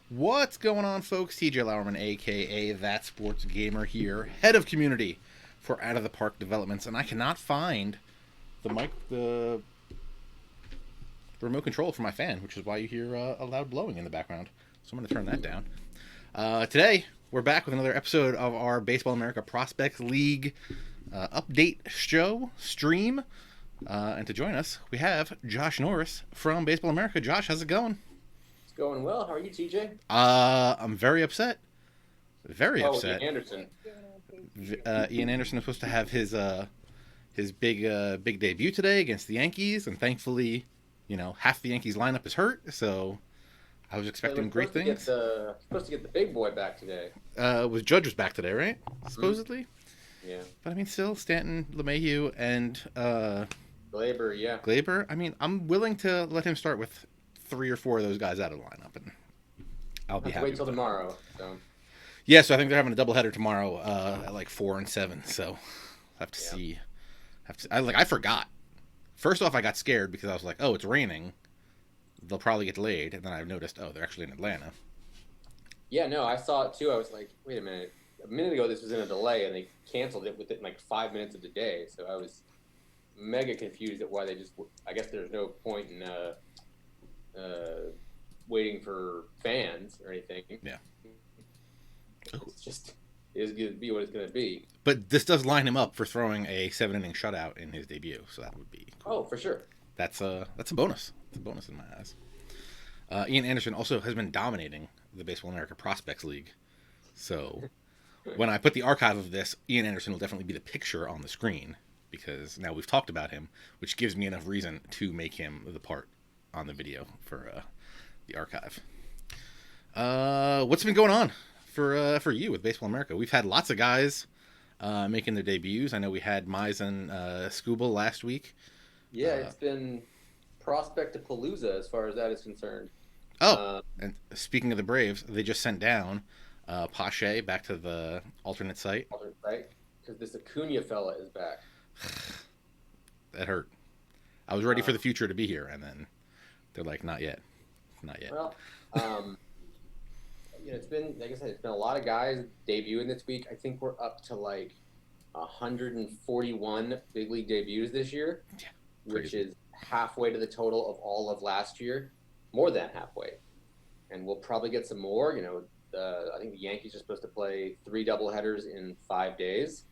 What's going on, folks? TJ Lauerman, aka That Sports Gamer here, head of community for Out of the Park Developments, and I cannot find the remote control for my fan, which is why you hear a loud blowing in the background. So I'm going to turn that down. Today, we're back with another episode of our Baseball America Prospects League update stream. And to join us, we have Josh Norris from Baseball America. Josh, how's it going? Going well. How are you, TJ? I'm very upset. Very upset. Ian Anderson. Ian Anderson is supposed to have his big debut today against the Yankees, and thankfully, half the Yankees lineup is hurt, so I was expecting great things. Supposed to get the big boy back today. Judge was back today, right? Supposedly. Yeah. But I mean, still Stanton, LeMahieu, and Glaber. Yeah. Glaber. I mean, I'm willing to let him start with 3 or 4 of those guys out of the lineup, and I'll be happy. Wait till tomorrow. So. Yeah, so I think they're having a doubleheader tomorrow at like 4 and 7. So I'll have to see. I forgot. First off, I got scared because I was like, "Oh, it's raining. They'll probably get delayed." And then I noticed, "Oh, they're actually in Atlanta." Yeah, no, I saw it too. I was like, "Wait a minute! A minute ago, this was in a delay, and they canceled it within like 5 minutes of the day." So I was mega confused at why they just. I guess there's no point in waiting for fans or anything. Yeah. It's just it is going to be what it's going to be. But this does line him up for throwing a 7-inning shutout in his debut, so that would be cool. Oh, for sure. That's a bonus. It's a bonus in my eyes. Ian Anderson also has been dominating the Baseball America Prospects League. So when I put the archive of this, Ian Anderson will definitely be the picture on the screen because now we've talked about him, which gives me enough reason to make him the part on the video for the archive. What's been going on for you with Baseball America? We've had lots of guys making their debuts. I know we had Mize and Scooble last week. Yeah, it's been prospect-a-palooza as far as that is concerned. And speaking of the Braves, they just sent down Pache back to the alternate site. Right? Because this Acuna fella is back. That hurt. I was ready for the future to be here, and then they're like, not yet. Not yet. Well, it's been, like I said, it's been a lot of guys debuting this week. I think we're up to like 141 big league debuts this year, which is halfway to the total of all of last year, more than halfway. And we'll probably get some more. I think the Yankees are supposed to play 3 doubleheaders in 5 days.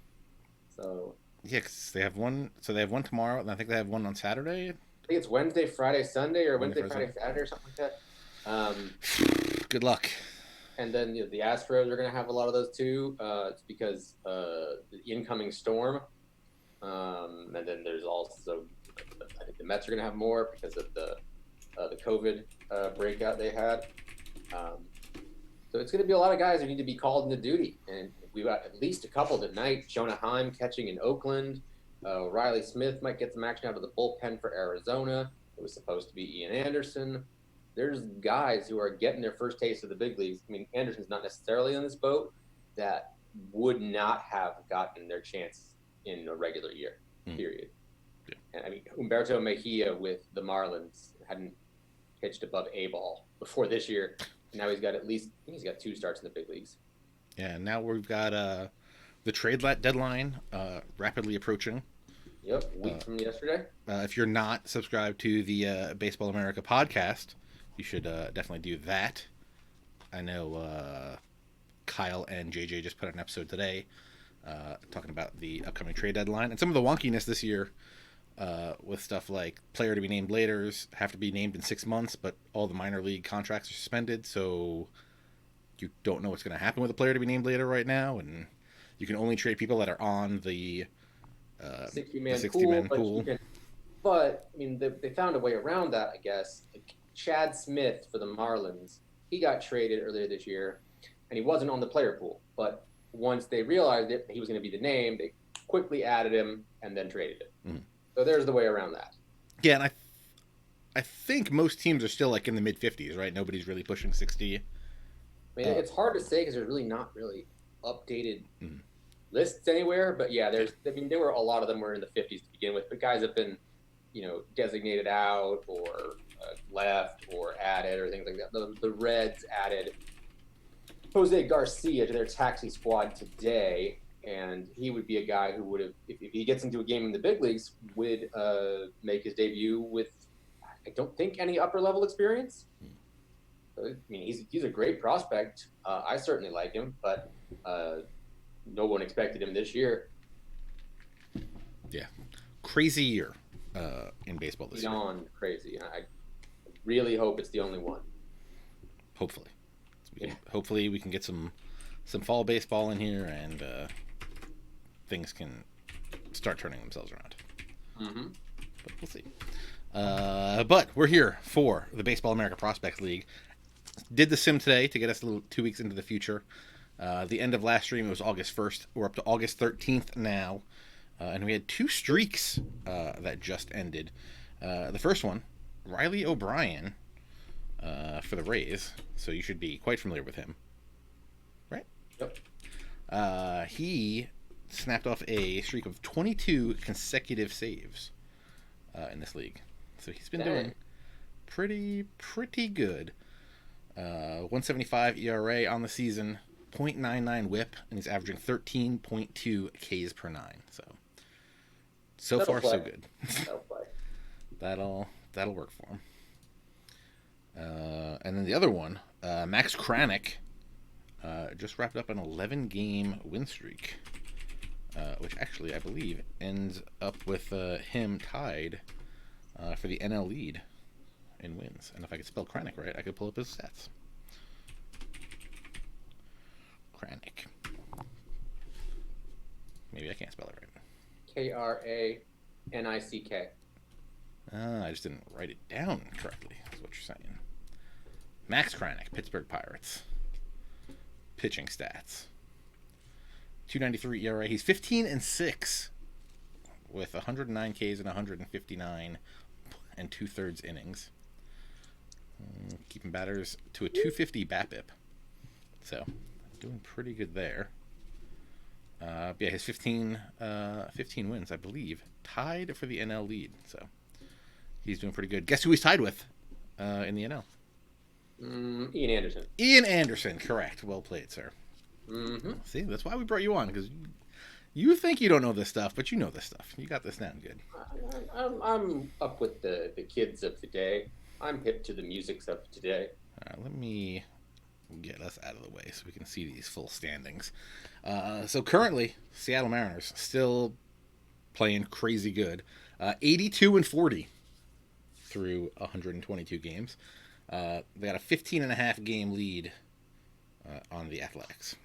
So yeah, because they have one. So they have one tomorrow, and I think they have one on Saturday. I think it's Wednesday, Friday, Sunday, or Wednesday, Friday, Saturday, or something like that. Good luck. And then the Astros are going to have a lot of those too. It's because the incoming storm. And then there's also, I think the Mets are going to have more because of the COVID breakout they had. So it's going to be a lot of guys who need to be called into duty. And we've got at least a couple tonight. Jonah Heim catching in Oakland. Riley Smith might get some action out of the bullpen for Arizona. It was supposed to be Ian Anderson. There's guys who are getting their first taste of the big leagues. I mean, Anderson's not necessarily on this boat that would not have gotten their chance in a regular year, period. Yeah. And I mean, Humberto Mejia with the Marlins hadn't pitched above A ball before this year. And now he's got 2 starts in the big leagues. Yeah, now we've got the trade deadline rapidly approaching. Yep, a week from yesterday. If you're not subscribed to the Baseball America podcast, you should definitely do that. I know Kyle and JJ just put out an episode today talking about the upcoming trade deadline and some of the wonkiness this year with stuff like player to be named later have to be named in 6 months, but all the minor league contracts are suspended, so you don't know what's going to happen with a player to be named later right now, and you can only trade people that are on the 60-man pool. But I mean, they found a way around that, I guess. Chad Smith for the Marlins, he got traded earlier this year, and he wasn't on the player pool. But once they realized that he was going to be the name, they quickly added him and then traded him. Mm-hmm. So there's the way around that. Yeah, and I think most teams are still like in the mid-50s, right? Nobody's really pushing 60. I mean, it's hard to say because there's really not really updated lists anywhere. But yeah, there were a lot of them were in the 50s to begin with. But guys have been, designated out or left or added or things like that. The Reds added Jose Garcia to their taxi squad today, and he would be a guy who would have, if he gets into a game in the big leagues, would make his debut with, I don't think, any upper level experience. I mean, he's a great prospect. I certainly like him, but no one expected him this year. Yeah, crazy year in baseball this year. Beyond crazy. I really hope it's the only one. Hopefully. Hopefully we can get some fall baseball in here, and things can start turning themselves around. Mm-hmm. But we'll see. But we're here for the Baseball America Prospects League. Did the sim today to get us 2 weeks into the future. The end of last stream, it was August 1st. We're up to August 13th now. And we had 2 streaks that just ended. The first one, Riley O'Brien, for the Rays, so you should be quite familiar with him, right? Yep. He snapped off a streak of 22 consecutive saves in this league, so he's been doing pretty good. 175 ERA on the season, .99 WHIP, and he's averaging 13.2 Ks per 9. So far so good. That'll work for him. And then the other one, Max Kranik, just wrapped up an 11-game win streak, which actually, I believe, ends up with him tied for the NL lead in wins. And if I could spell Kranik right, I could pull up his stats. Kranik. Maybe I can't spell it right. Kranick. I just didn't write it down correctly, is what you're saying. Max Kranik, Pittsburgh Pirates. Pitching stats. 2.93 ERA. He's 15-6 with 109 Ks and 159 and 2/3 innings. Keeping batters to a 250 BAPIP. So, doing pretty good there. Yeah, his 15 wins, I believe, tied for the NL lead. So, he's doing pretty good. Guess who he's tied with in the NL? Ian Anderson. Ian Anderson, correct. Well played, sir. Mm-hmm. See, that's why we brought you on, because you think you don't know this stuff, but you know this stuff. You got this down good. I'm up with the kids of today. I'm hip to the musics of today. All right, let me get us out of the way so we can see these full standings. So currently, Seattle Mariners still playing crazy good. 82-40 through 122 games. They got a 15.5 game lead on the Athletics,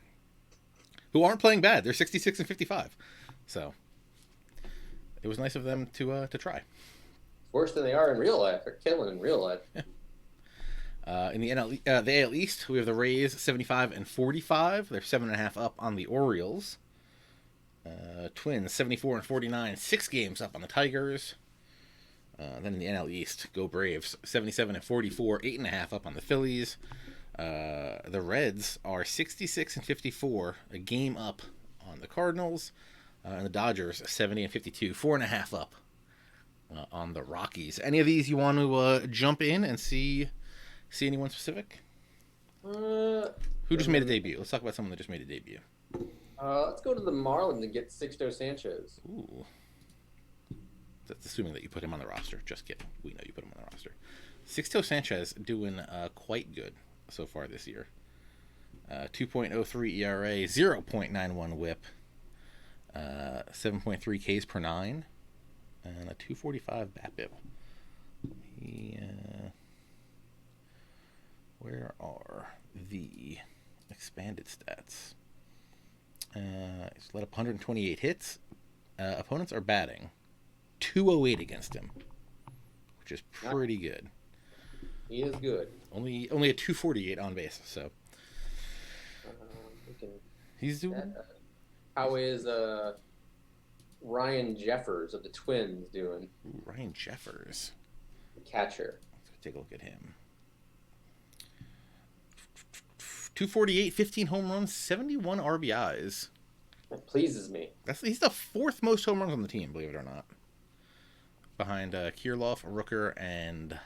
who aren't playing bad. They're 66-55. So it was nice of them to try. Worse than they are in real life. They're killing in real life. In the the AL East, we have the Rays 75-45. They're 7.5 up on the Orioles. Twins 74-49, 6 games up on the Tigers. Then in the NL East, go Braves 77-44, 8.5 up on the Phillies. The Reds are 66-54, a game up on the Cardinals. And the Dodgers 70-52, 4.5 up on the Rockies. Any of these you want to jump in and see anyone specific? Who just made a debut? Let's talk about someone that just made a debut. Let's go to the Marlins and get Sixto Sanchez. Ooh. That's assuming that you put him on the roster. Just kidding. We know you put him on the roster. Sixto Sanchez doing quite good so far this year. 2.03 ERA, 0.91 WHIP, 7.3 Ks per 9, and a 245 BAPIP. Where are the expanded stats? He's let up 128 hits. Opponents are batting 208 against him, which is pretty good. He is good. Only a 248 on base, so he's doing. How is Ryan Jeffers of the Twins doing? Ooh, Ryan Jeffers, catcher. Let's take a look at him. 248, 15 home runs, 71 RBIs. That pleases me. He's the 4th most home runs on the team, believe it or not. Behind Kirilloff, Rooker, and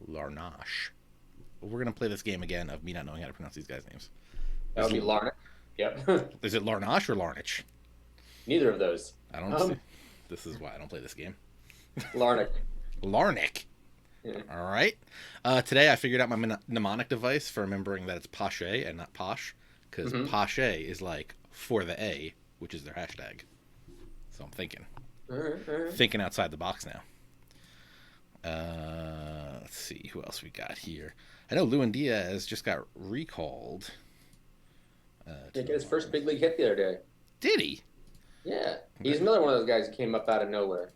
Larnach. We're gonna play this game again of me not knowing how to pronounce these guys' names. That would be Larnick. Yep. Is it Larnach or Larnach? Neither of those. I don't see. This is why I don't play this game. Larnick. Larnick. Yeah. All right. Today I figured out my mnemonic device for remembering that it's Pache and not Posh, because Pache is like for the A, which is their hashtag. So I'm thinking. All right. Thinking outside the box now. Let's see who else we got here. I know Lewin Diaz just got recalled. He got his first big league hit the other day. Did he? Yeah. He's another one of those guys who came up out of nowhere.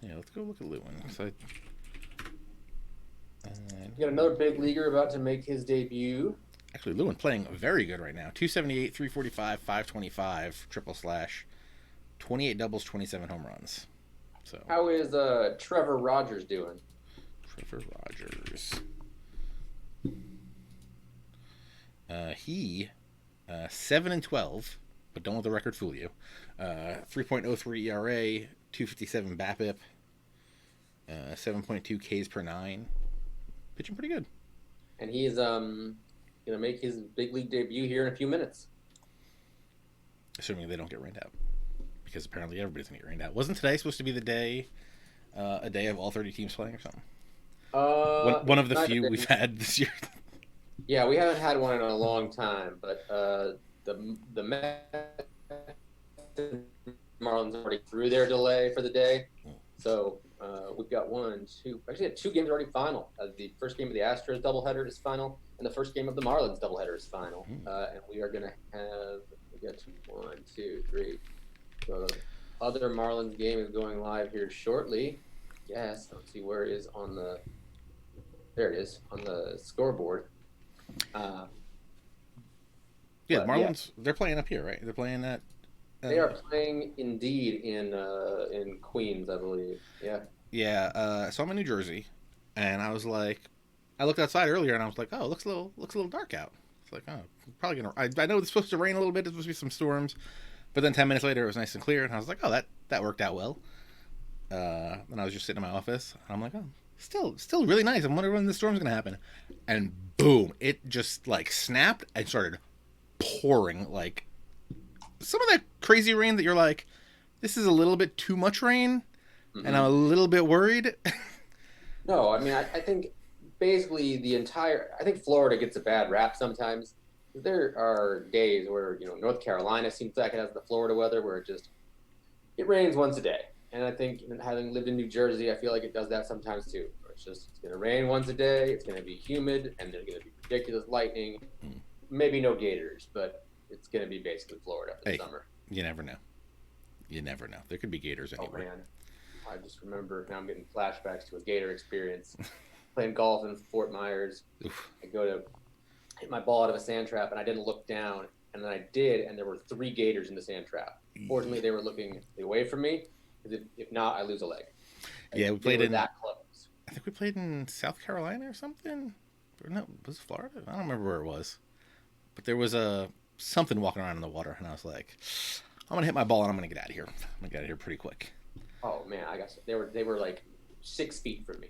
Yeah, let's go look at Lewin. You got another big leaguer about to make his debut. Actually, Lewin playing very good right now. 278, 345, 525, triple slash, 28 doubles, 27 home runs. So how is Trevor Rogers doing? Trevor Rogers. He 7-12, but don't let the record fool you. 3.03 ERA, 257 BAPIP, 7.2 Ks per 9. Pitching pretty good. And he's gonna make his big league debut here in a few minutes. Assuming they don't get rained out, because apparently everybody's gonna get rained out. Wasn't today supposed to be the day, a day of all 30 teams playing or something? One of the few we've had this year. Yeah, we haven't had one in a long time, but the Marlins already threw their delay for the day, so we've got actually two games already final. The first game of the Astros doubleheader is final, and the first game of the Marlins doubleheader is final. And we are gonna have we got 1, 2, 3. So the other Marlins game is going live here shortly. Yes, let's see where it is on the. There it is on the scoreboard. Yeah, Marlins. Yeah. They're playing up here, right? They're playing at. They are playing indeed in Queens, I believe. Yeah. Yeah. So I'm in New Jersey, and I was like, I looked outside earlier, and I was like, oh, it looks a little dark out. It's like, oh, probably gonna. I know it's supposed to rain a little bit. There's supposed to be some storms, but then 10 minutes later, it was nice and clear, and I was like, oh, that worked out well. And I was just sitting in my office, and I'm like, oh. Still really nice. I'm wondering when the storm's gonna happen, and boom! It just like snapped and started pouring like some of that crazy rain that you're like, this is a little bit too much rain, and I'm a little bit worried. No, I mean I think basically I think Florida gets a bad rap sometimes. There are days where North Carolina seems like it has the Florida weather where it rains once a day. And I think having lived in New Jersey, I feel like it does that sometimes too. It's going to rain once a day, it's going to be humid, and there's going to be ridiculous lightning. Maybe no gators, but it's going to be basically Florida for the summer. You never know. There could be gators anywhere. Oh, man. I just remember, now I'm getting flashbacks to a gator experience. Playing golf in Fort Myers. Oof. I go to hit my ball out of a sand trap, and I didn't look down. And then I did, and there were 3 gators in the sand trap. Fortunately, they were looking away from me. If not, I lose a leg. Yeah, we played in that close. I think we played in South Carolina or something. Or no, was it Florida? I don't remember where it was. But there was something walking around in the water, and I was like, I'm gonna hit my ball and I'm gonna get out of here. I'm gonna get out of here pretty quick. Oh man, I guess they were like 6 feet from me.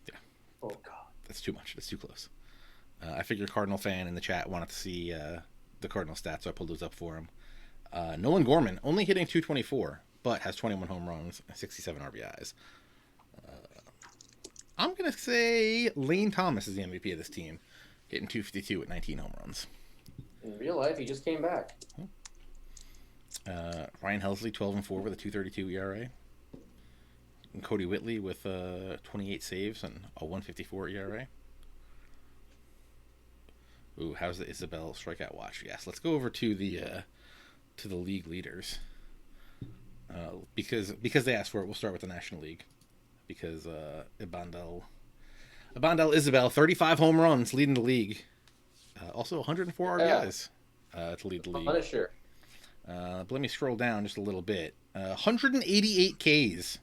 Yeah. Oh god. That's too much. That's too close. I figured Cardinal fan in the chat wanted to see the Cardinal stats, so I pulled those up for him. Nolan Gorman only hitting 224. But has 21 home runs and 67 RBIs. I'm going to say Lane Thomas is the MVP of this team, hitting 252 with 19 home runs. In real life, he just came back. Ryan Helsley, 12-4 with a 232 ERA. And Cody Whitley with 28 saves and a 154 ERA. Ooh, how's the Isabel strikeout watch? Yes, let's go over to the league leaders. Because they asked for it, we'll start with the National League. Because Ibandel Isabel, 35 home runs, leading the league. Also 104 RBIs to lead the league. Punisher. But let me scroll down just a little bit. 188 Ks.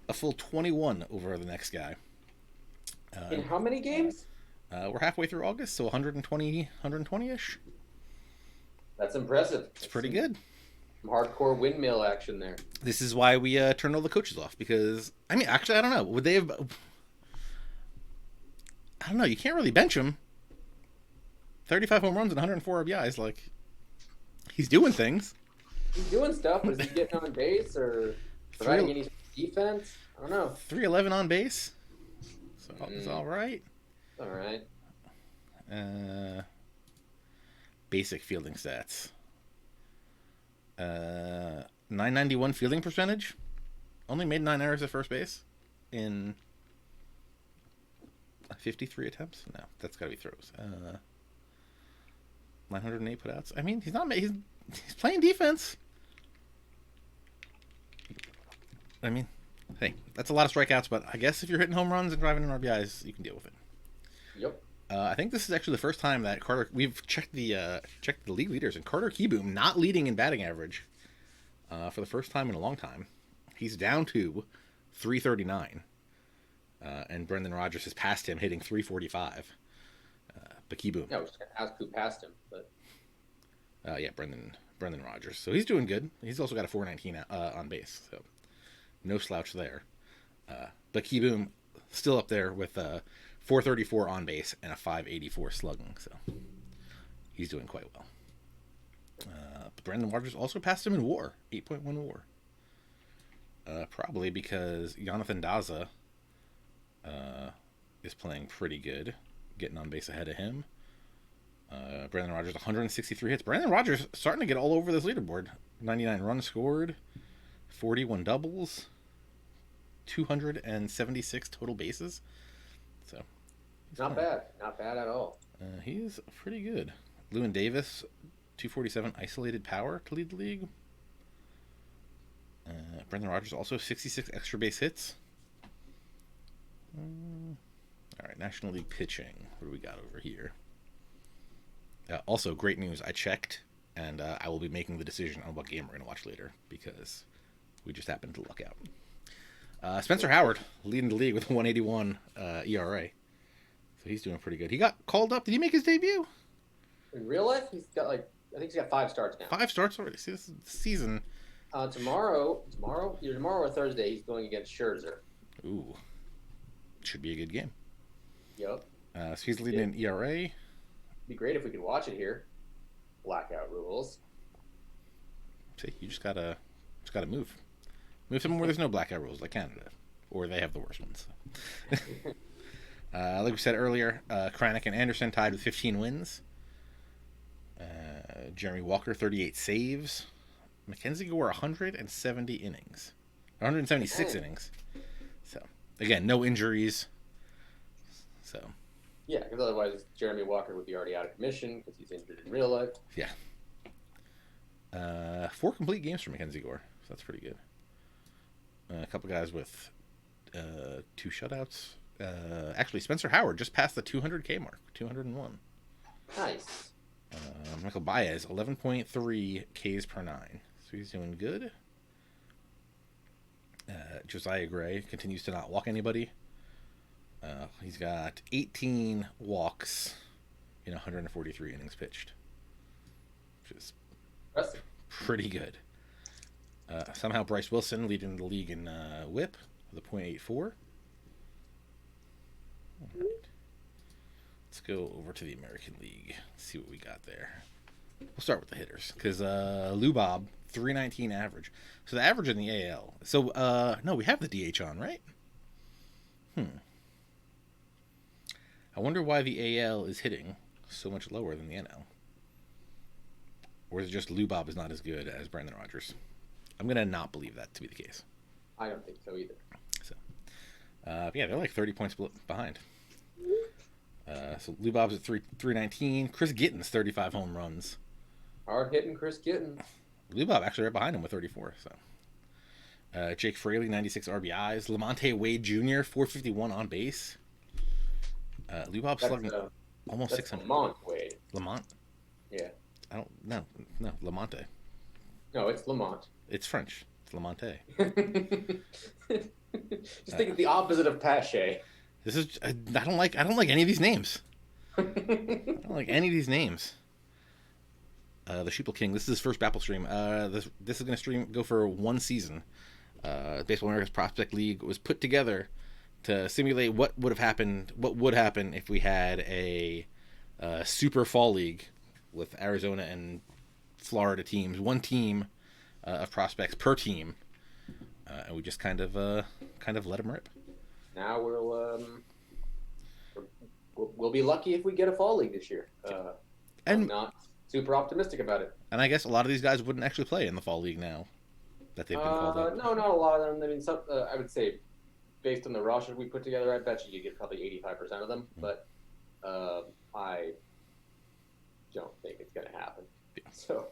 A full 21 over the next guy. In how many games? We're halfway through August, so 120-ish. That's impressive. It's pretty good. Hardcore windmill action there. This is why we turned all the coaches off, because I mean, actually, I don't know. Would they have? I don't know. You can't really bench him. 35 home runs and 104 RBIs. Like, he's doing things. He's doing stuff, but is he getting on base or providing any defense? I don't know. 311 on base. So it's all right. All right. Basic fielding stats. 991 fielding percentage. Only made 9 errors at first base in 53 attempts. No, that's got to be throws. 908 putouts. I mean, he's playing defense. I mean, hey, that's a lot of strikeouts, but I guess if you're hitting home runs and driving in RBIs, you can deal with it. Yep. I think this is actually the first time that we've checked the league leaders, and Carter Kieboom not leading in batting average for the first time in a long time. He's down to 339, and Brendan Rogers has passed him, hitting 345. But Kieboom. Yeah, I was just gonna ask who passed him, but yeah, Brendan Rogers. So he's doing good. He's also got a 419 on base, so no slouch there. But Kieboom still up there with 434 on base and a 584 slugging, so he's doing quite well. But Brendan Rogers also passed him in WAR, 8.1 WAR. Probably because Jonathan Daza is playing pretty good, getting on base ahead of him. Brendan Rogers, 163 hits. Brendan Rogers starting to get all over this leaderboard. 99 runs scored, 41 doubles, 276 total bases. So not bad at all. He's pretty good. Lewin Davis, 247 isolated power to lead the league. Brendan Rogers also 66 extra base hits. All right, National League pitching. What do we got over here? Also, great news. I checked, and I will be making the decision on what game we're going to watch later because we just happened to luck out. Spencer Howard leading the league with a 181 ERA. So he's doing pretty good. He got called up. Did he make his debut? In real life, I think he's got 5 starts now. 5 starts already. See, this is the season. Tomorrow, either tomorrow or Thursday, he's going against Scherzer. Ooh. Should be a good game. Yep. So he's leading in ERA. Be great if we could watch it here. Blackout rules. See, you just gotta move somewhere where there's no blackout rules, like Canada, or they have the worst ones. Like we said earlier, Kranik and Anderson tied with 15 wins. Jeremy Walker 38 saves. Mackenzie Gore 170 innings, 176 innings. So again, no injuries. So. Yeah, because otherwise Jeremy Walker would be already out of commission because he's injured in real life. Yeah. 4 complete games for Mackenzie Gore, so that's pretty good. A couple guys with 2 shutouts. Actually, Spencer Howard just passed the 200K mark, 201. Nice. Michael Baez, 11.3 Ks per 9. So he's doing good. Josiah Gray continues to not walk anybody. He's got 18 walks in 143 innings pitched, which is impressive. Pretty good. Somehow Bryce Wilson leading the league in WHIP with a .84. All right. Let's go over to the American League. See what we got there. We'll start with the hitters because Lubob 319 average. So the average in the AL. So no, we have the DH on, right? I wonder why the AL is hitting so much lower than the NL. Or is it just Lubob is not as good as Brendan Rogers? I'm going to not believe that to be the case. I don't think so either. So, yeah, they're like 30 points behind. So Lubob's at 319. Chris Gittens, 35 home runs. Hard hitting Chris Gittens. Lubob actually right behind him with 34. So, Jake Fraley, 96 RBIs. Lamonte Wade Jr., 451 on base. Lubob slugging almost 600. Lamont Wade. Lamont? Yeah. I don't know. No, Lamonte. No, it's Lamont. It's French. It's Lamonte. Just think of the opposite of Pache. This is I don't like any of these names. I don't like any of these names. The Sheeple King. This is his first BAPL stream. This is going to go for 1 season. Baseball America's Prospect League was put together to simulate what would happen if we had a super fall league with Arizona and Florida teams, one team of prospects per team, and we just kind of let them rip. Now we'll be lucky if we get a fall league this year. I'm not super optimistic about it. And I guess a lot of these guys wouldn't actually play in the fall league now that they've been called up. No, not a lot of them. I mean, I would say based on the roster we put together, I bet you get probably 85% of them. But I don't think it's going to happen. Yeah. So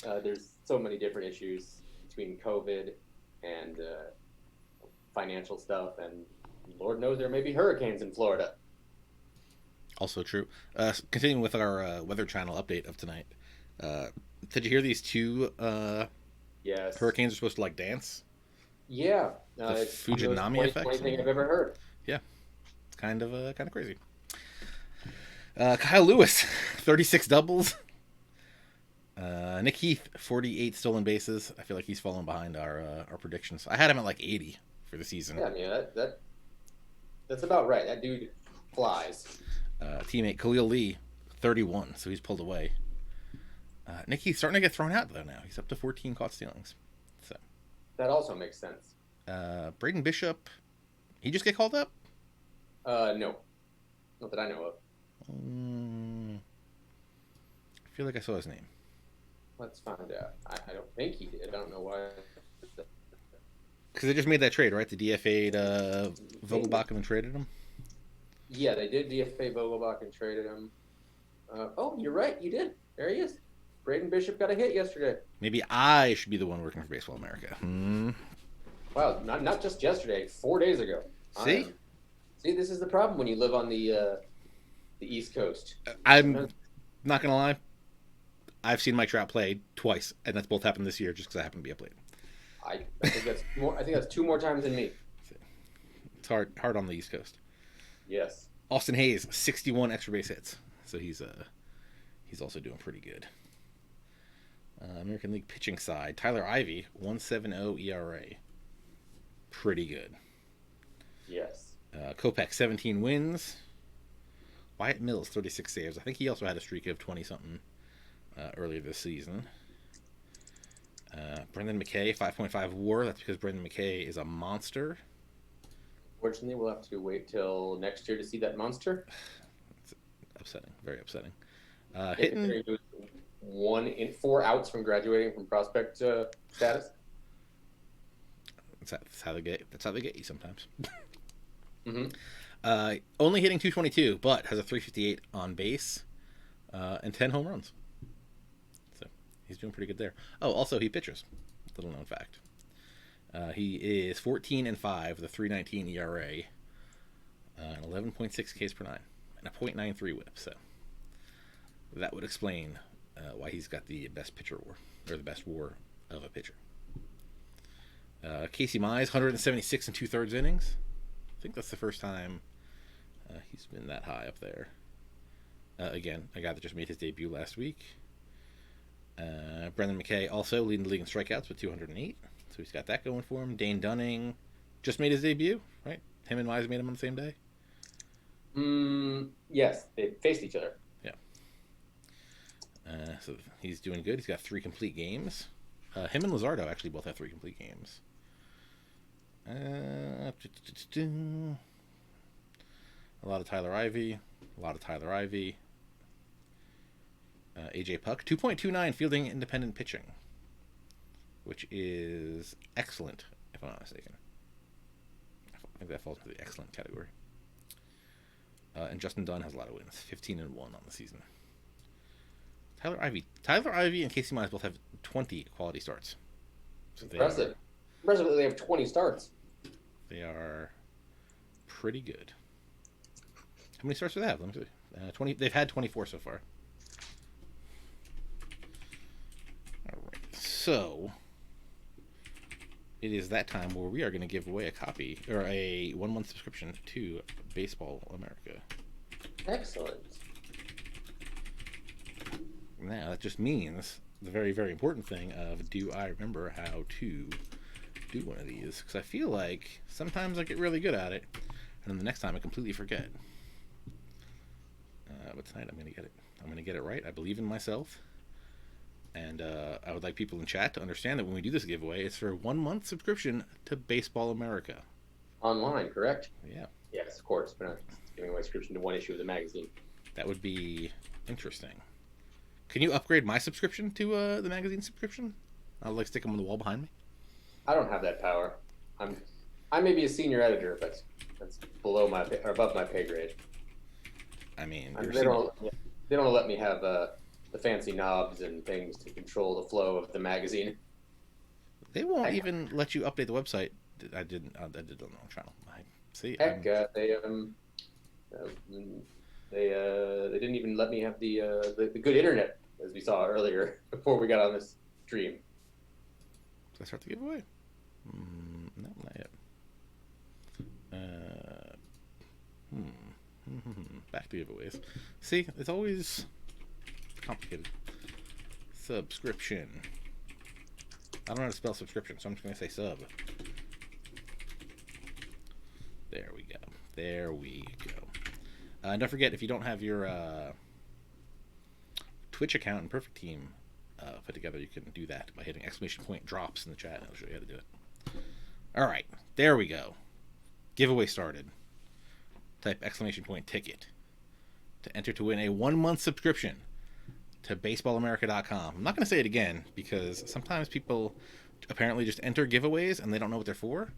there's so many different issues between COVID and financial stuff, and Lord knows there may be hurricanes in Florida. Also true. Continuing with our Weather Channel update of tonight, did you hear these two yes. hurricanes are supposed to dance? Yeah, the Fujinami effect. Funny thing I've ever heard. Yeah, it's kind of crazy. Kyle Lewis, 36 doubles. Nick Heath, 48 stolen bases. I feel like he's fallen behind our predictions. I had him at 80 for the season. Yeah, I mean that's about right. That dude flies. Teammate Khalil Lee, 31, so he's pulled away. Nick Heath's starting to get thrown out though now. He's up to 14 caught stealings. So that also makes sense. Braden Bishop, he just get called up? No, not that I know of. I feel like I saw his name. Let's find out. I don't think he did. I don't know why. Because they just made that trade, right? The DFA'd Vogelbach and traded him? Yeah, they did DFA Vogelbach and traded him. Oh, you're right. You did. There he is. Braden Bishop got a hit yesterday. Maybe I should be the one working for Baseball America. Wow, not just yesterday. 4 days ago. See? See, this is the problem when you live on the East Coast. I'm not going to lie. I've seen Mike Trout play twice, and that's both happened this year just because I happen to be up late. I think that's more. I think that's 2 more times than me. It's hard on the East Coast. Yes. Austin Hayes, 61 extra base hits, so he's also doing pretty good. American League pitching side, Tyler Ivey, 1.70 ERA, pretty good. Yes. Kopech, 17 wins. Wyatt Mills, 36 saves. I think he also had a streak of 20-something earlier this season. Brendan Mckay, 5.5 WAR. That's because Brendan Mckay is a monster. Fortunately, we'll have to wait till next year to see that monster. It's upsetting, very upsetting. Hitting 1 in 4 outs from graduating from prospect status. That's how they get you sometimes. Mm-hmm. Only hitting 222, but has a 358 on base and 10 home runs. So he's doing pretty good there. Oh, also he pitches. Little known fact. He is 14-5 with a 3.19 ERA, an 11.6 Ks per 9, and a .93 WHIP. So that would explain why he's got the best pitcher WAR, or the best WAR of a pitcher. Casey Mize, 176 and 2/3 innings. I think that's the first time he's been that high up there. Again, a guy that just made his debut last week. Brendan Mckay also leading the league in strikeouts with 208. So he's got that going for him. Dane Dunning just made his debut, right? Him and Mize made him on the same day? Yes, they faced each other. Yeah. So he's doing good. He's got 3 complete games. Him and Luzardo actually both have 3 complete games. A lot of Tyler Ivey. AJ Puck, 2.29 fielding independent pitching, which is excellent, if I'm not mistaken. I think that falls into the excellent category. And Justin Dunn has a lot of wins, 15-1 on the season. Tyler Ivey and Casey Mize both have 20 quality starts. So Impressive. Impressive that they have 20 starts. They are pretty good. How many starts do they have? Let me see. 20. They've had 24 so far. All right. So it is that time where we are going to give away a copy or a 1-month subscription to Baseball America. Excellent. Now that just means the very, very important thing of, do I remember how to do one of these? Because I feel like sometimes I get really good at it, and then the next time I completely forget. But tonight I'm gonna get it. I'm gonna get it right. I believe in myself, and I would like people in chat to understand that when we do this giveaway, it's for a 1 month subscription to Baseball America. Online, correct? Yeah. Yes, of course. We're not giving away a subscription to one issue of the magazine. That would be interesting. Can you upgrade my subscription to the magazine subscription? I'll like stick them on the wall behind me. I don't have that power. I may be a senior editor, but that's below my or above my pay grade. I mean, they don't let me have the fancy knobs and things to control the flow of the magazine. They won't even let you update the website. I did it on the wrong channel. Heck, they didn't even let me have the good internet, as we saw earlier before we got on this stream. Did I start the giveaway? No, not yet. Back to giveaways. See, it's always complicated. Subscription. I don't know how to spell subscription, so I'm just going to say sub. There we go. There we go. And don't forget, if you don't have your Twitch account and Perfect Team put together, you can do that by hitting !drops in the chat. I'll show you how to do it. All right. There we go. Giveaway started. Type !ticket to enter to win a 1 month subscription to baseballamerica.com. I'm not going to say it again because sometimes people apparently just enter giveaways and they don't know what they're for.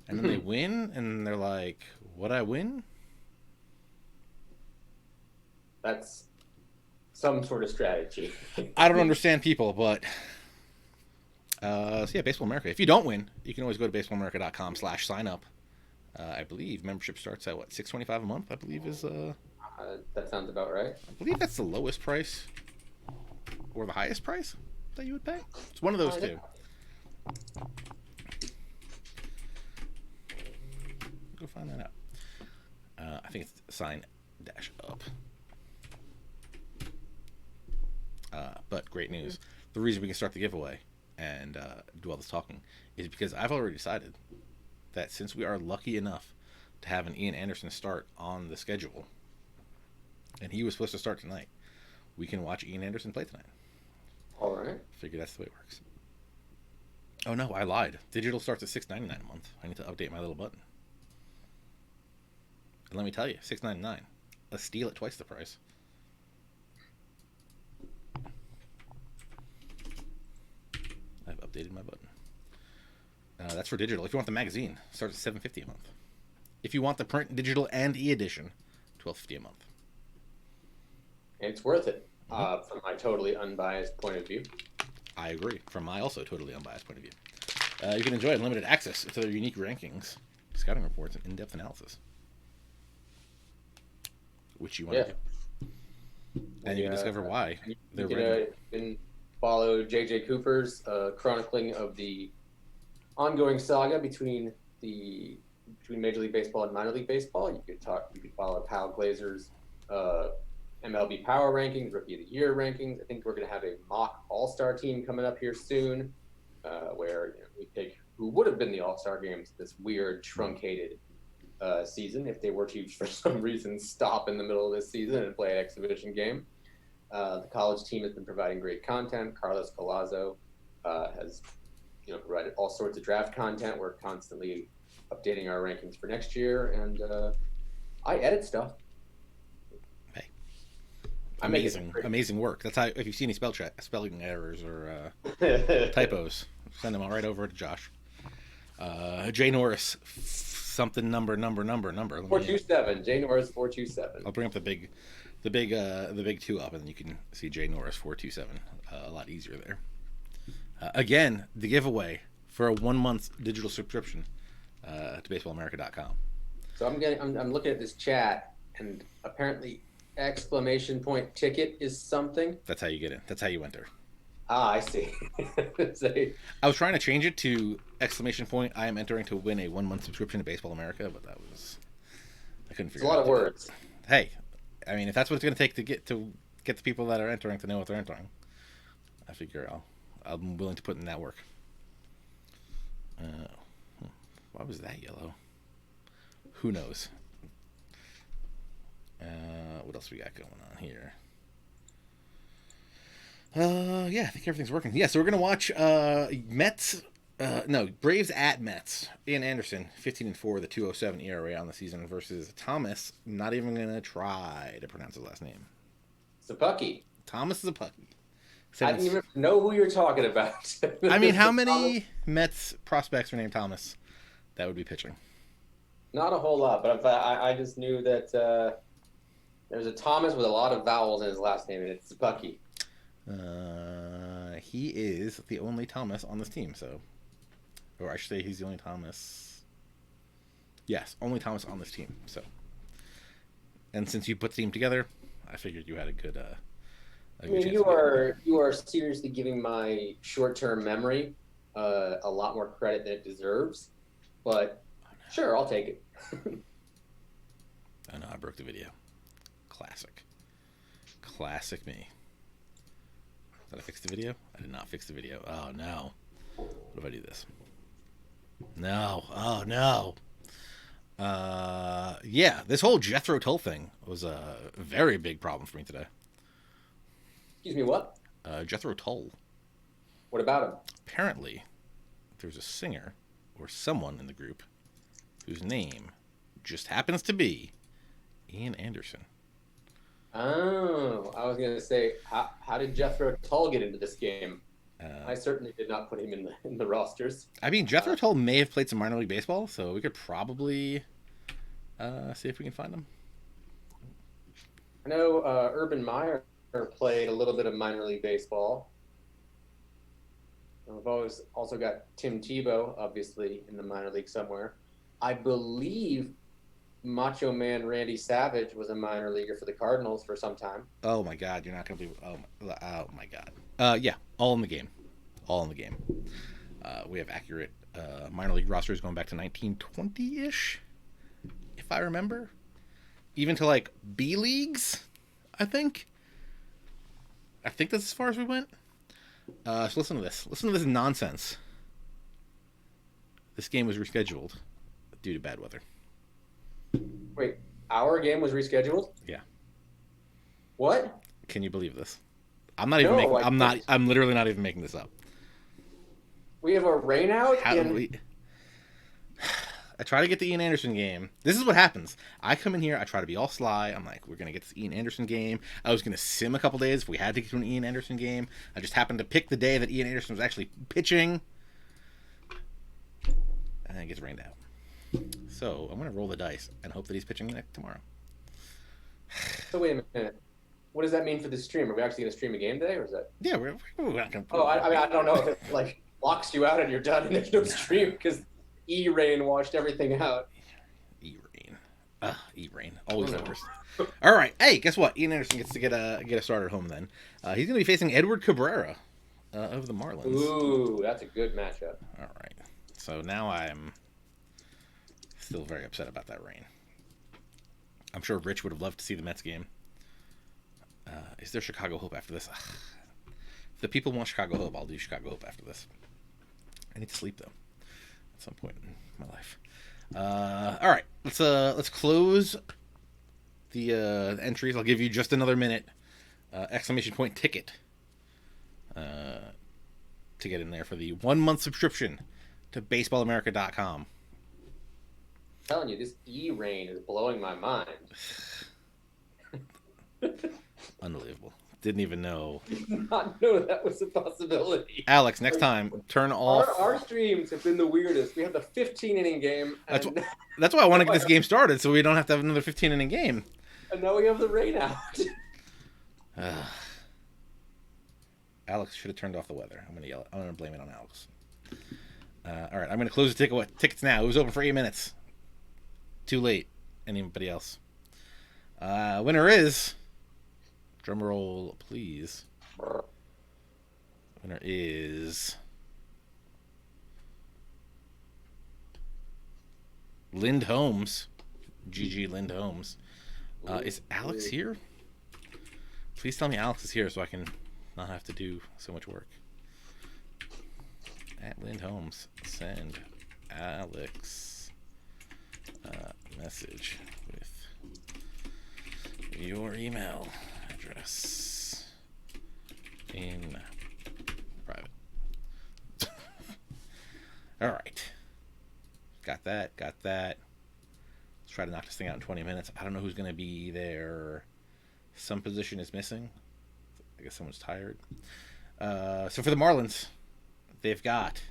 And then they win and they're like, what'd I win? That's some sort of strategy. I don't understand people, but so yeah, Baseball America. If you don't win, you can always go to baseballamerica.com/sign up. I believe membership starts at what, $6.25 a month, I believe is that sounds about right. I believe that's the lowest price or the highest price that you would pay. It's one of those two. Go find that out. I think it's sign-up. But great news. The reason we can start the giveaway and do all this talking is because I've already decided that since we are lucky enough to have an Ian Anderson start on the schedule, and he was supposed to start tonight, we can watch Ian Anderson play tonight. All right. Figure that's the way it works. Oh no, I lied. Digital starts at $6.99 a month. I need to update my little button. And let me tell you, $6.99, a steal at twice the price. I've updated my button. That's for digital. If you want the magazine, it starts at $7.50 a month. If you want the print, digital, and e-edition, $12.50 a month. And it's worth it, from my totally unbiased point of view. I agree. From my also totally unbiased point of view. You can enjoy unlimited access to their unique rankings, scouting reports, and in-depth analysis. Which you want to do. And you can discover why they're You can follow J.J. Cooper's chronicling of the ongoing saga between Major League Baseball and Minor League Baseball. You could follow Kyle Glazer's MLB Power Rankings, Rookie of the Year rankings. I think we're going to have a mock All-Star team coming up here soon, where we pick who would have been the All-Star games this weird truncated season if they were to, for some reason, stop in the middle of this season and play an exhibition game. The college team has been providing great content. Carlos Collazo has provided all sorts of draft content. We're constantly updating our rankings for next year, and I edit stuff. Hey, amazing work. That's how. If you see any spelling errors or typos, send them all right over to Josh. Jay Norris, something number. 427. Jay Norris 427. I'll bring up the big 2 up, and then you can see Jay Norris 427 a lot easier there. Again, the giveaway for a 1 month digital subscription to baseballamerica.com. So I'm looking at this chat, and apparently !ticket is something. That's how you get in. That's how you enter. I see. I was trying to change it to ! I am entering to win a 1 month subscription to Baseball America, but I couldn't figure it out. It's a lot of words. Hey, I mean, if that's what it's going to take to get the people that are entering to know what they're entering, I figure I'm willing to put in that work. Why was that yellow? who knows? What else we got going on here? Yeah, I think everything's working. Yeah, so we're gonna watch Mets. Braves at Mets. Ian Anderson, 15-4, the 2.07 ERA on the season versus Thomas. Not even gonna try to pronounce his last name. Zapucky. Thomas Zapucky. I didn't even know who you're talking about. I mean, how many Mets prospects are named Thomas that would be pitching? Not a whole lot, but I just knew that there's a Thomas with a lot of vowels in his last name, and it's Zapucky. He is the only Thomas on this team, so... Or I should say he's the only Thomas... Yes, only Thomas on this team, so... And since you put the team together, I figured you had a good... I mean, you are seriously giving my short-term memory a lot more credit than it deserves, but sure, I'll take it. I know, I broke the video. Classic me. Did I fix the video? I did not fix the video. Oh, no. What if I do this? No. Oh, no. Yeah, this whole Jethro Tull thing was a very big problem for me today. Excuse me, what? Jethro Tull. What about him? Apparently, there's a singer or someone in the group whose name just happens to be Ian Anderson. Oh, I was going to say, how did Jethro Tull get into this game? I certainly did not put him in the rosters. I mean, Jethro Tull may have played some minor league baseball, so we could probably see if we can find him. I know Urban Meyer played a little bit of minor league baseball. We've always also got Tim Tebow, obviously, in the minor league somewhere. I believe Macho Man Randy Savage was a minor leaguer for the Cardinals for some time. Oh my God, you're not gonna believe. Oh my God. Yeah, all in the game. We have accurate minor league rosters going back to 1920-ish, if I remember, even to like B leagues. I think that's as far as we went. So listen to this. Listen to this nonsense. This game was rescheduled due to bad weather. Wait, our game was rescheduled? Yeah. What? Can you believe this? I'm literally not even making this up. We have a rain out? I try to get the Ian Anderson game. This is what happens. I come in here, I try to be all sly. I'm like, we're going to get this Ian Anderson game. I was going to sim a couple days if we had to get to an Ian Anderson game. I just happened to pick the day that Ian Anderson was actually pitching. And then it gets rained out. So I'm going to roll the dice and hope that he's pitching tomorrow. So wait a minute. What does that mean for the stream? Are we actually going to stream a game today, or is that? Yeah, we're not going to. Oh, I mean, I don't know if it like locks you out and you're done and there's no stream because E-Rain washed everything out. E-Rain. E-Rain. Always the worst. All right. Hey, guess what? Ian Anderson gets to get a starter at home then. He's going to be facing Edward Cabrera of the Marlins. Ooh, that's a good matchup. All right. So now I'm still very upset about that rain. I'm sure Rich would have loved to see the Mets game. Is there Chicago Hope after this? If the people want Chicago Hope, I'll do Chicago Hope after this. I need to sleep though at some point in my life. All right, let's close the entries. I'll give you just another minute. Exclamation point ticket to get in there for the 1 month subscription to baseballamerica.com. I'm telling you, this E-Rain is blowing my mind. Unbelievable. Didn't even know. Did not know that was a possibility. Alex, next time, turn off. Our streams have been the weirdest. We have the 15-inning game. That's why I want to get this game started, so we don't have to have another 15-inning game. And now we have the rain out. Alex should have turned off the weather. I'm gonna yell it. I'm gonna blame it on Alex. All right, I'm gonna close the tickets now. It was open for 8 minutes. Too late. Anybody else? Winner is. Drum roll, please. Winner is Lind Holmes. GG Lind Holmes. Is Alex here? Please tell me Alex is here so I can not have to do so much work. At Lind Holmes, send Alex message with your email address in private. All right. Got that. Let's try to knock this thing out in 20 minutes. I don't know who's going to be there. Some position is missing. I guess someone's tired. So for the Marlins, they've got...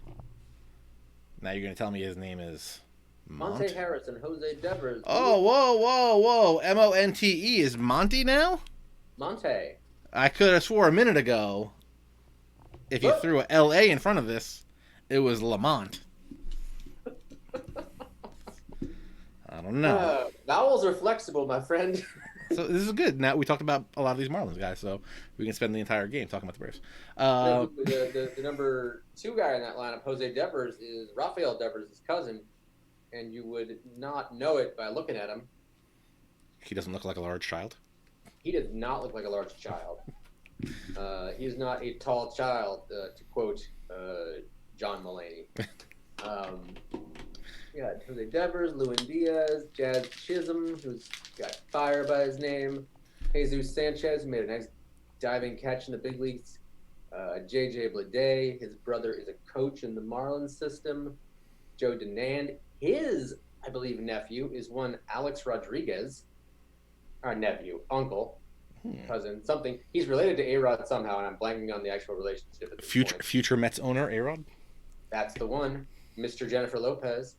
Now you're going to tell me his name is... Monte Harris and Jose Devers. Oh, whoa. Monte is Monty now? Monte. I could have swore a minute ago, if you threw a L-A in front of this, it was Lamont. I don't know. Vowels are flexible, my friend. So this is good. Now we talked about a lot of these Marlins guys, so we can spend the entire game talking about the Braves. The number 2 guy in that lineup, Jose Devers, is Rafael Devers' cousin, and you would not know it by looking at him. He doesn't look like a large child. He does not look like a large child. He is not a tall child, to quote John Mulaney. Yeah, Jose Devers, Lewin Diaz, Jazz Chisholm, who's got fire by his name, Jesus Sanchez, who made a nice diving catch in the big leagues, JJ Bleday, his brother is a coach in the Marlins system, Joe Denand, his, I believe, nephew is one Alex Rodriguez, our nephew, uncle, cousin, something. He's related to A-Rod somehow, and I'm blanking on the actual relationship at this point. Future Mets owner, A-Rod? That's the one. Mr. Jennifer Lopez.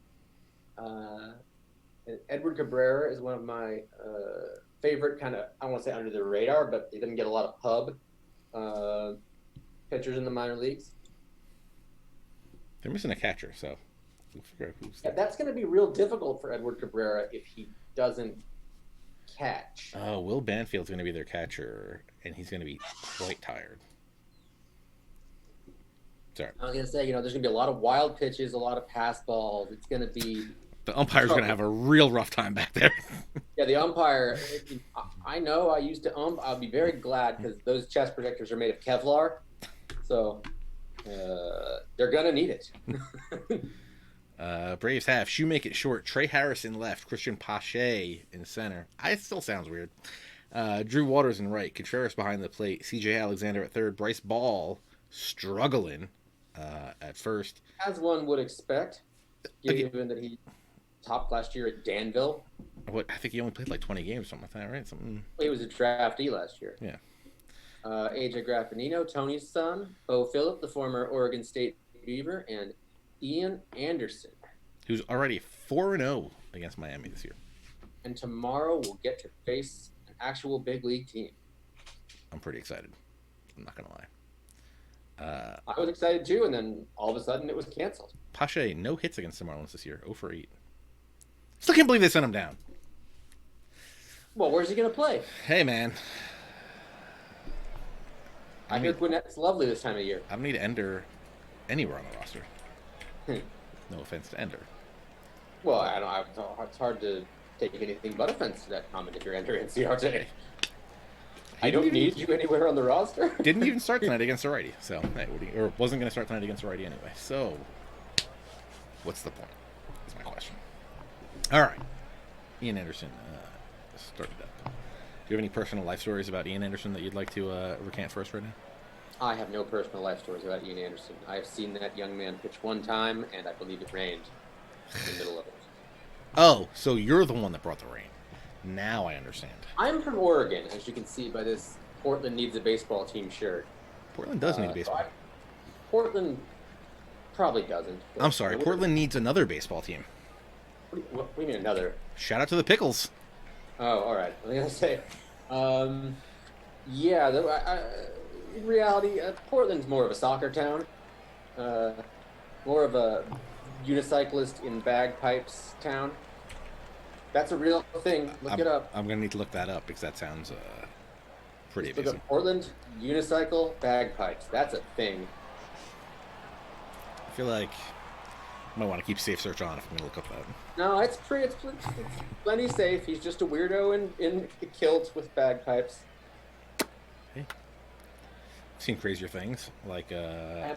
And Edward Cabrera is one of my favorite kind of, I don't want to say under the radar, but he doesn't get a lot of pub pitchers in the minor leagues. They're missing a catcher, so we'll figure out who's there. That's going to be real difficult for Edward Cabrera if he doesn't catch. Will Banfield's going to be their catcher, and he's going to be quite tired. Sorry. I was going to say, there's going to be a lot of wild pitches, a lot of pass balls. It's going to be... The umpire's going to have a real rough time back there. Yeah, the umpire, I know I used to ump. I'll be very glad because those chest protectors are made of Kevlar. So they're going to need it. Braves have Shoemake it short, Trey Harris in left, Christian Pache in center. It still sounds weird. Drew Waters in right, Contreras behind the plate, CJ Alexander at third, Bryce Ball struggling at first. As one would expect, given that he topped last year at Danville. I think he only played like 20 games or something like that, right? He was a draftee last year. Yeah. AJ Graffinino, Tony's son, Bo Phillip, the former Oregon State Beaver, and Ian Anderson, who's already 4-0 against Miami this year. And tomorrow we'll get to face an actual big league team. I'm pretty excited. I'm not going to lie. I was excited too, and then all of a sudden it was canceled. Pache, no hits against the Marlins this year, 0 for 8. Still can't believe they sent him down. Well, where's he going to play? Hey, man. I hear Gwinnett's lovely this time of year. I don't need Ender anywhere on the roster. No offense to Ender. Well, it's hard to take anything but offense to that comment if you're Ender and CRJ. I don't need you anywhere on the roster. Didn't even start tonight against a righty, so or wasn't going to start tonight against a righty anyway. So, what's the point? Is my question. All right, Ian Anderson started up. Do you have any personal life stories about Ian Anderson that you'd like to recant for us right now? I have no personal life stories about Ian Anderson. I've seen that young man pitch one time, and I believe it rained in the middle of it. Oh, so you're the one that brought the rain. Now I understand. I'm from Oregon, as you can see by this Portland Needs a Baseball Team shirt. Portland does need a baseball team. Portland probably doesn't. I'm sorry, Portland needs another baseball team. What do you mean another? Shout out to the Pickles. Oh, all right. I was going to say, in reality, Portland's more of a soccer town. More of a unicyclist in bagpipes town. That's a real thing. Look it up. I'm going to need to look that up because that sounds pretty amazing. Look up Portland, unicycle, bagpipes. That's a thing. I feel like I might want to keep safe search on if I'm going to look up that. No, it's plenty safe. He's just a weirdo in a kilt with bagpipes. Hey. I've seen crazier things. Like, I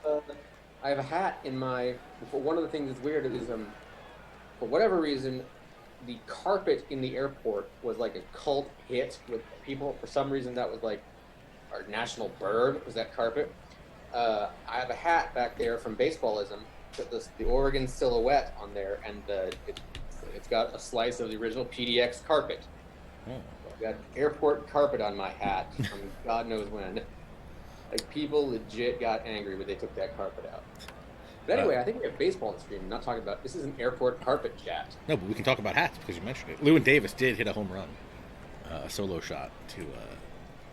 have a hat in my... One of the things that's weird is, for whatever reason, the carpet in the airport was like a cult hit with people. For some reason, that was like our national bird was that carpet. I have a hat back there from baseballism, the Oregon silhouette on there, and it's got a slice of the original PDX carpet. Oh. I've got airport carpet on my hat from God knows when. Like, people legit got angry when they took that carpet out. But anyway, I think we have baseball on the screen. I'm not talking about, this is an airport carpet chat. No, but we can talk about hats because you mentioned it. Lewin Davis did hit a home run, a solo shot to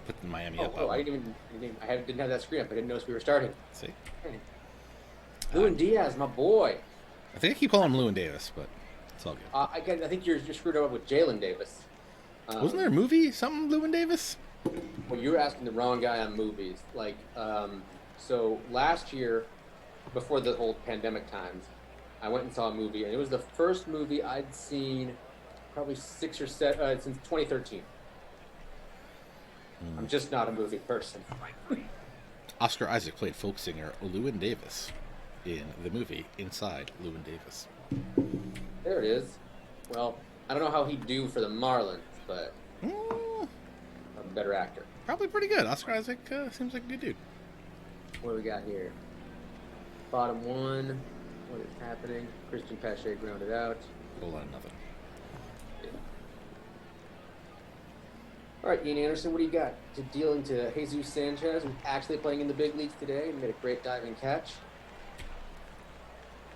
put Miami up. I didn't have that screen up. I didn't notice we were starting. See? Okay. Lewin Diaz, my boy. I think I keep calling him Lewin Davis, but it's all good. I think you're screwed up with Jalen Davis. Wasn't there a movie, something Lewin Davis? Well, you're asking the wrong guy on movies. Like, so last year, before the whole pandemic times, I went and saw a movie, and it was the first movie I'd seen probably 6 or 7 since 2013. I'm just not a movie person. Oscar Isaac played folk singer Lewin Davis in the movie Inside Lewin Davis. There it is. Well, I don't know how he'd do for the Marlins, but a better actor. Probably pretty good. Oscar Isaac seems like a good dude. What do we got here? Bottom one. What is happening? Christian Pache grounded out. Whole lot of nothing. All right, Ian Anderson, what do you got? Dealing to Jesus Sanchez, who's actually playing in the big leagues today and made a great diving catch.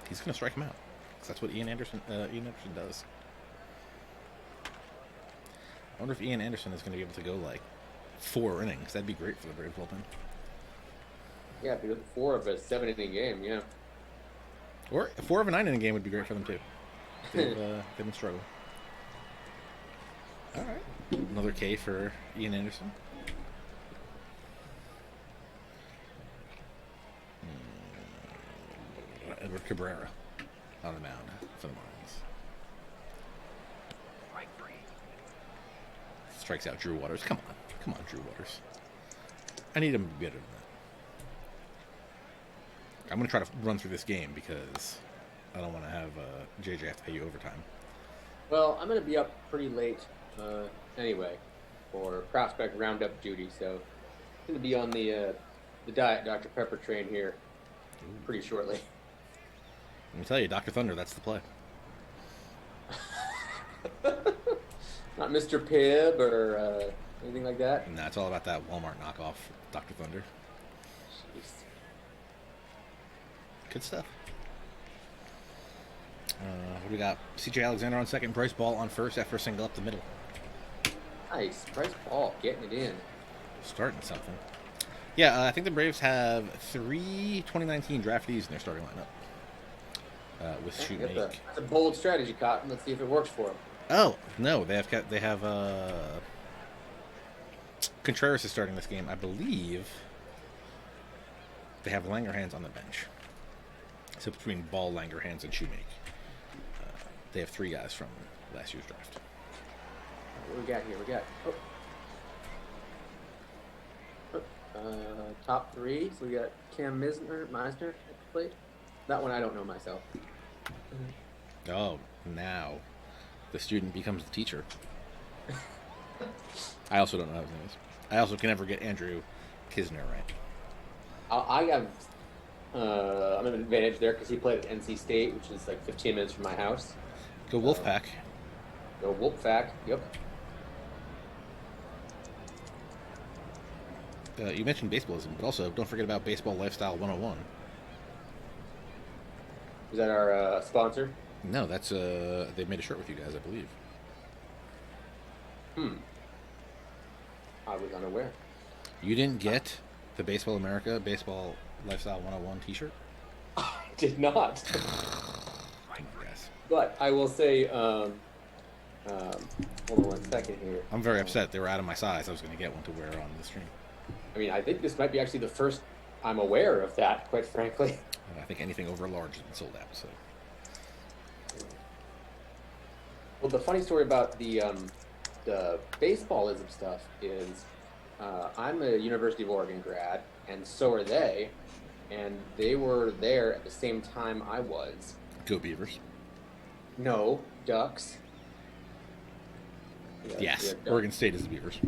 He's going to strike him out. That's what Ian Anderson does. I wonder if Ian Anderson is going to be able to go like 4 innings. That'd be great for the Braves bullpen. Yeah, 4 of a 7-inning game, yeah. Or 4 of a 9-inning game would be great for them too. They've been struggling. All right, another K for Ian Anderson. Edward Cabrera on the mound for the Marlins. Strikes out Drew Waters. Come on, Drew Waters. I need him to be better than that. I'm going to try to run through this game because I don't want to have JJ have to pay you overtime. Well, I'm going to be up pretty late anyway for prospect roundup duty, so I'm going to be on the Diet Dr. Pepper train here pretty shortly. Let me tell you, Dr. Thunder, that's the play. Not Mr. Pibb or anything like that? Nah, it's all about that Walmart knockoff Dr. Thunder. Jeez. Good stuff. What do we got? CJ Alexander on second, Bryce Ball on first after a single up the middle. Nice. Bryce Ball getting it in. Starting something. Yeah, I think the Braves have 3 2019 draftees in their starting lineup. With Shoemaker. That's a bold strategy, Cotton. Let's see if it works for them. Oh, no. They have Contreras is starting this game. I believe they have Langerhans on the bench. So between Ball, Langerhans, and Shoemaker. They have 3 guys from last year's draft. What we got here? We got top 3. So we got Cam Meisner played. That one I don't know myself. Oh, now the student becomes the teacher. I also don't know how his name is. I also can never get Andrew Kisner right. I have I'm at an advantage there because he played at NC State, which is like 15 minutes from my house. Go Wolfpack. Go Wolfpack. Yep. You mentioned baseballism, but also don't forget about Baseball Lifestyle 101. Is that our sponsor? No, that's they made a shirt with you guys, I believe. I was unaware. You didn't get the Baseball America Baseball Lifestyle 101 T-shirt? I did not. Yes. But I will say, hold on 1 second here. I'm very upset. They were out of my size. I was going to get one to wear on the stream. I mean, I think this might be actually the first I'm aware of that, quite frankly. I think anything over large has been sold out. So. Well, the funny story about the baseballism stuff is I'm a University of Oregon grad, and so are they, and they were there at the same time I was. Go Beavers. No, Ducks. Yes, Oregon State is the Beavers.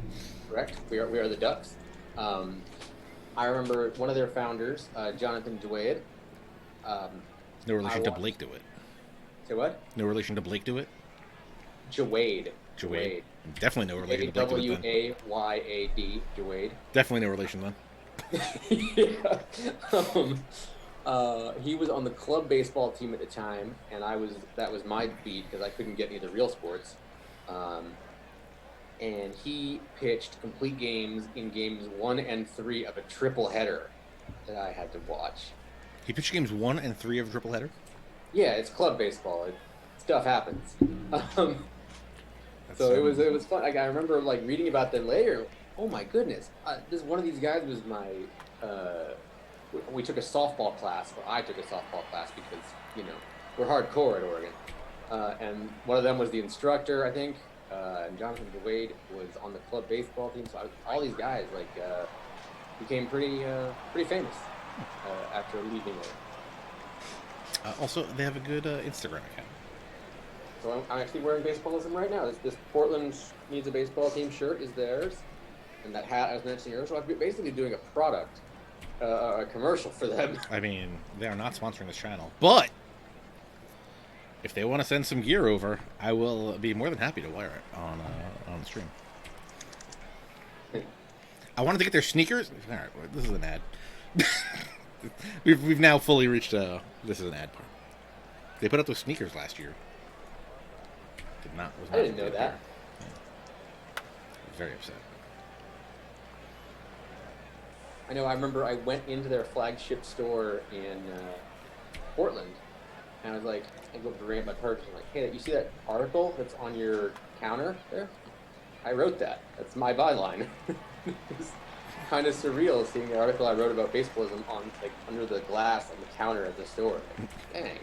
Correct. We are the Ducks. I remember one of their founders, Jonathan DeWade. No relation to Blake DeWitt. Say what? No relation to Blake DeWitt? Jawade. Definitely no relation to Blake DeWitt. Wayad. Jawade. Definitely no relation then. Yeah. He was on the club baseball team at the time, and that was my beat because I couldn't get any of the real sports. And he pitched complete games in games 1 and 3 of a triple header that I had to watch. He pitched games 1 and 3 of a triple header? Yeah, it's club baseball. Stuff happens. So it was fun. Like, I remember like reading about them later. Oh my goodness! This one of these guys was my. We took a softball class, or I took a softball class because we're hardcore at Oregon, and one of them was the instructor, I think. And Jonathan DeWade was on the club baseball team. So all these guys became pretty famous after leaving there. Also, they have a good Instagram account. So I'm actually wearing Baseballism right now. This Portland Needs a Baseball Team shirt is theirs, and that hat I was mentioning earlier. So I'm basically doing a commercial for them. I mean, they are not sponsoring this channel, but if they want to send some gear over, I will be more than happy to wear it on the stream. I wanted to get their sneakers. All right, this is an ad. we've now fully reached. This is an ad part. They put up those sneakers last year. I didn't know that. Yeah. Very upset. I know. I remember I went into their flagship store in Portland, and I was like, I go up to rate my purchase. I'm like, hey, you see that article that's on your counter there? I wrote that. That's my byline. It's kind of surreal seeing the article I wrote about baseballism on under the glass on the counter at the store. Like, dang,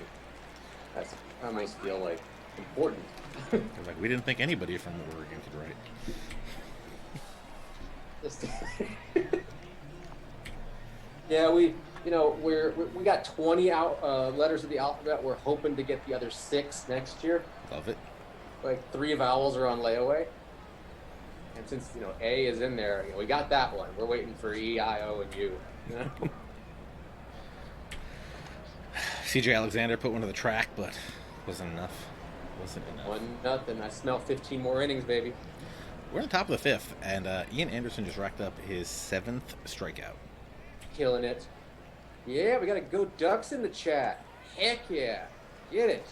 that makes me feel like important. Like, we didn't think anybody from Oregon could write. Yeah, we got 20 letters of the alphabet. We're hoping to get the other 6 next year. Love it. Like 3 vowels are on layaway, and since A is in there, we got that one. We're waiting for E, I, O, and U. CJ Alexander put one to the track, but wasn't enough. 1-0. I smell 15 more innings, baby. We're on top of the 5th, and Ian Anderson just racked up his 7th strikeout. Killing it. Yeah, we got to go Ducks in the chat. Heck yeah. Get it.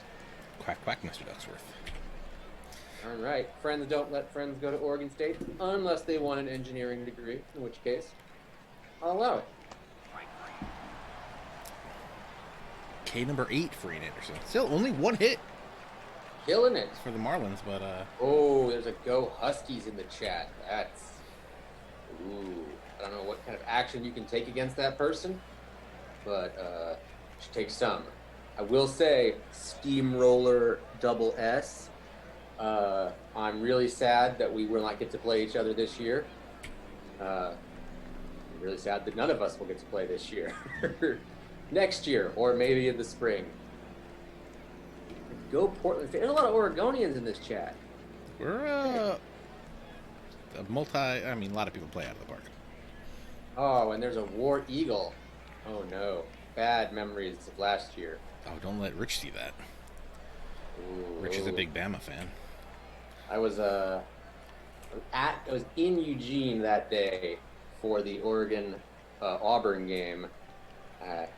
Quack, quack, Mr. Ducksworth. All right. Friends don't let friends go to Oregon State unless they want an engineering degree, in which case I'll allow it. K number 8 for Ian Anderson. Still only 1 hit. Killing it. For the Marlins, but... Oh, there's a Go Huskies in the chat. That's... Ooh. I don't know what kind of action you can take against that person, but you should take some. I will say, Steamroller Double S. I'm really sad that we will not get to play each other this year. I'm really sad that none of us will get to play this year. Next year, or maybe in the spring. Go Portland. There's a lot of Oregonians in this chat. We're a lot of people play out of the park. Oh, and there's a War Eagle. Oh no, bad memories of last year. Oh, don't let Rich see that. Ooh. Rich is a big Bama fan. I was in Eugene that day for the Oregon Auburn game. I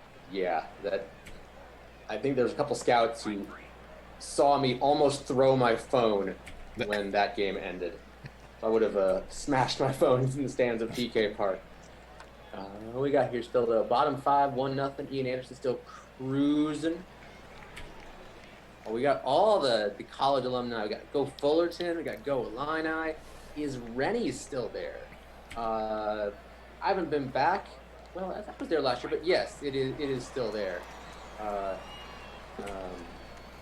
think there was a couple scouts who saw me almost throw my phone when that game ended. I would have smashed my phone in the stands of PK Park. What we got here still, though? Bottom 5, 1-0. Ian Anderson still cruising. Oh, we got all the college alumni. We got Go Fullerton. We got Go Illini. Is Rennie still there? I haven't been back. Well, I was there last year, but yes, it is still there.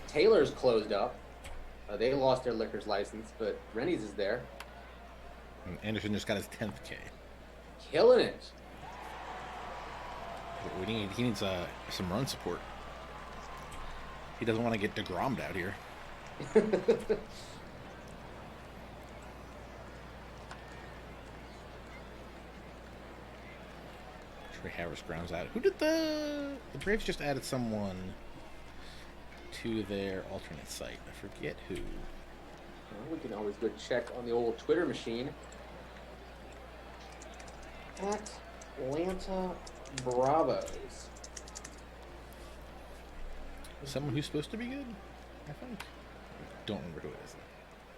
Taylor's closed up. They lost their liquor's license, but Rennie's is there. And Anderson just got his 10th K. Killing it. He needs some run support. He doesn't want to get DeGrommed out here. Trey Harris grounds out. Who did the Braves just added someone to their alternate site? I forget who. Well, we can always go check on the old Twitter machine. Atlanta Bravos. Someone who's supposed to be good, I think. Don't remember who it is.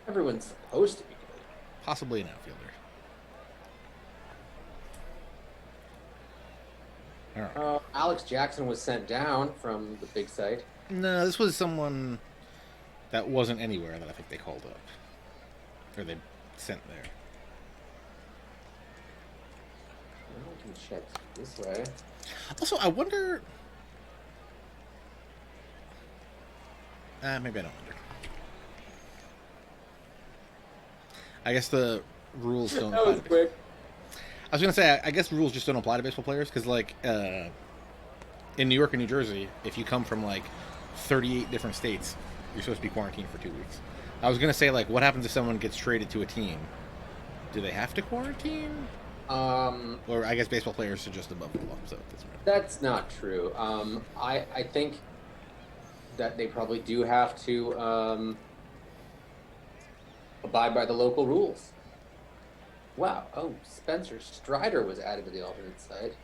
Everyone's supposed to be good. Possibly an outfielder. All right. Alex Jackson was sent down from the big site. No, this was someone that wasn't anywhere that I think they called up. Or they sent there. I can check this way. Also, I wonder... maybe I don't wonder. I guess the rules don't That apply was to quick. I was going to say, I guess rules just don't apply to baseball players, because, like, in New York and New Jersey, if you come from, like, 38 different states, you're supposed to be quarantined for 2 weeks. I was going to say, like, what happens if someone gets traded to a team? Do they have to quarantine? Or I guess baseball players are just above the law, so that's not true. I think that they probably do have to abide by the local rules. Wow. Oh, Spencer Strider was added to the alternate side.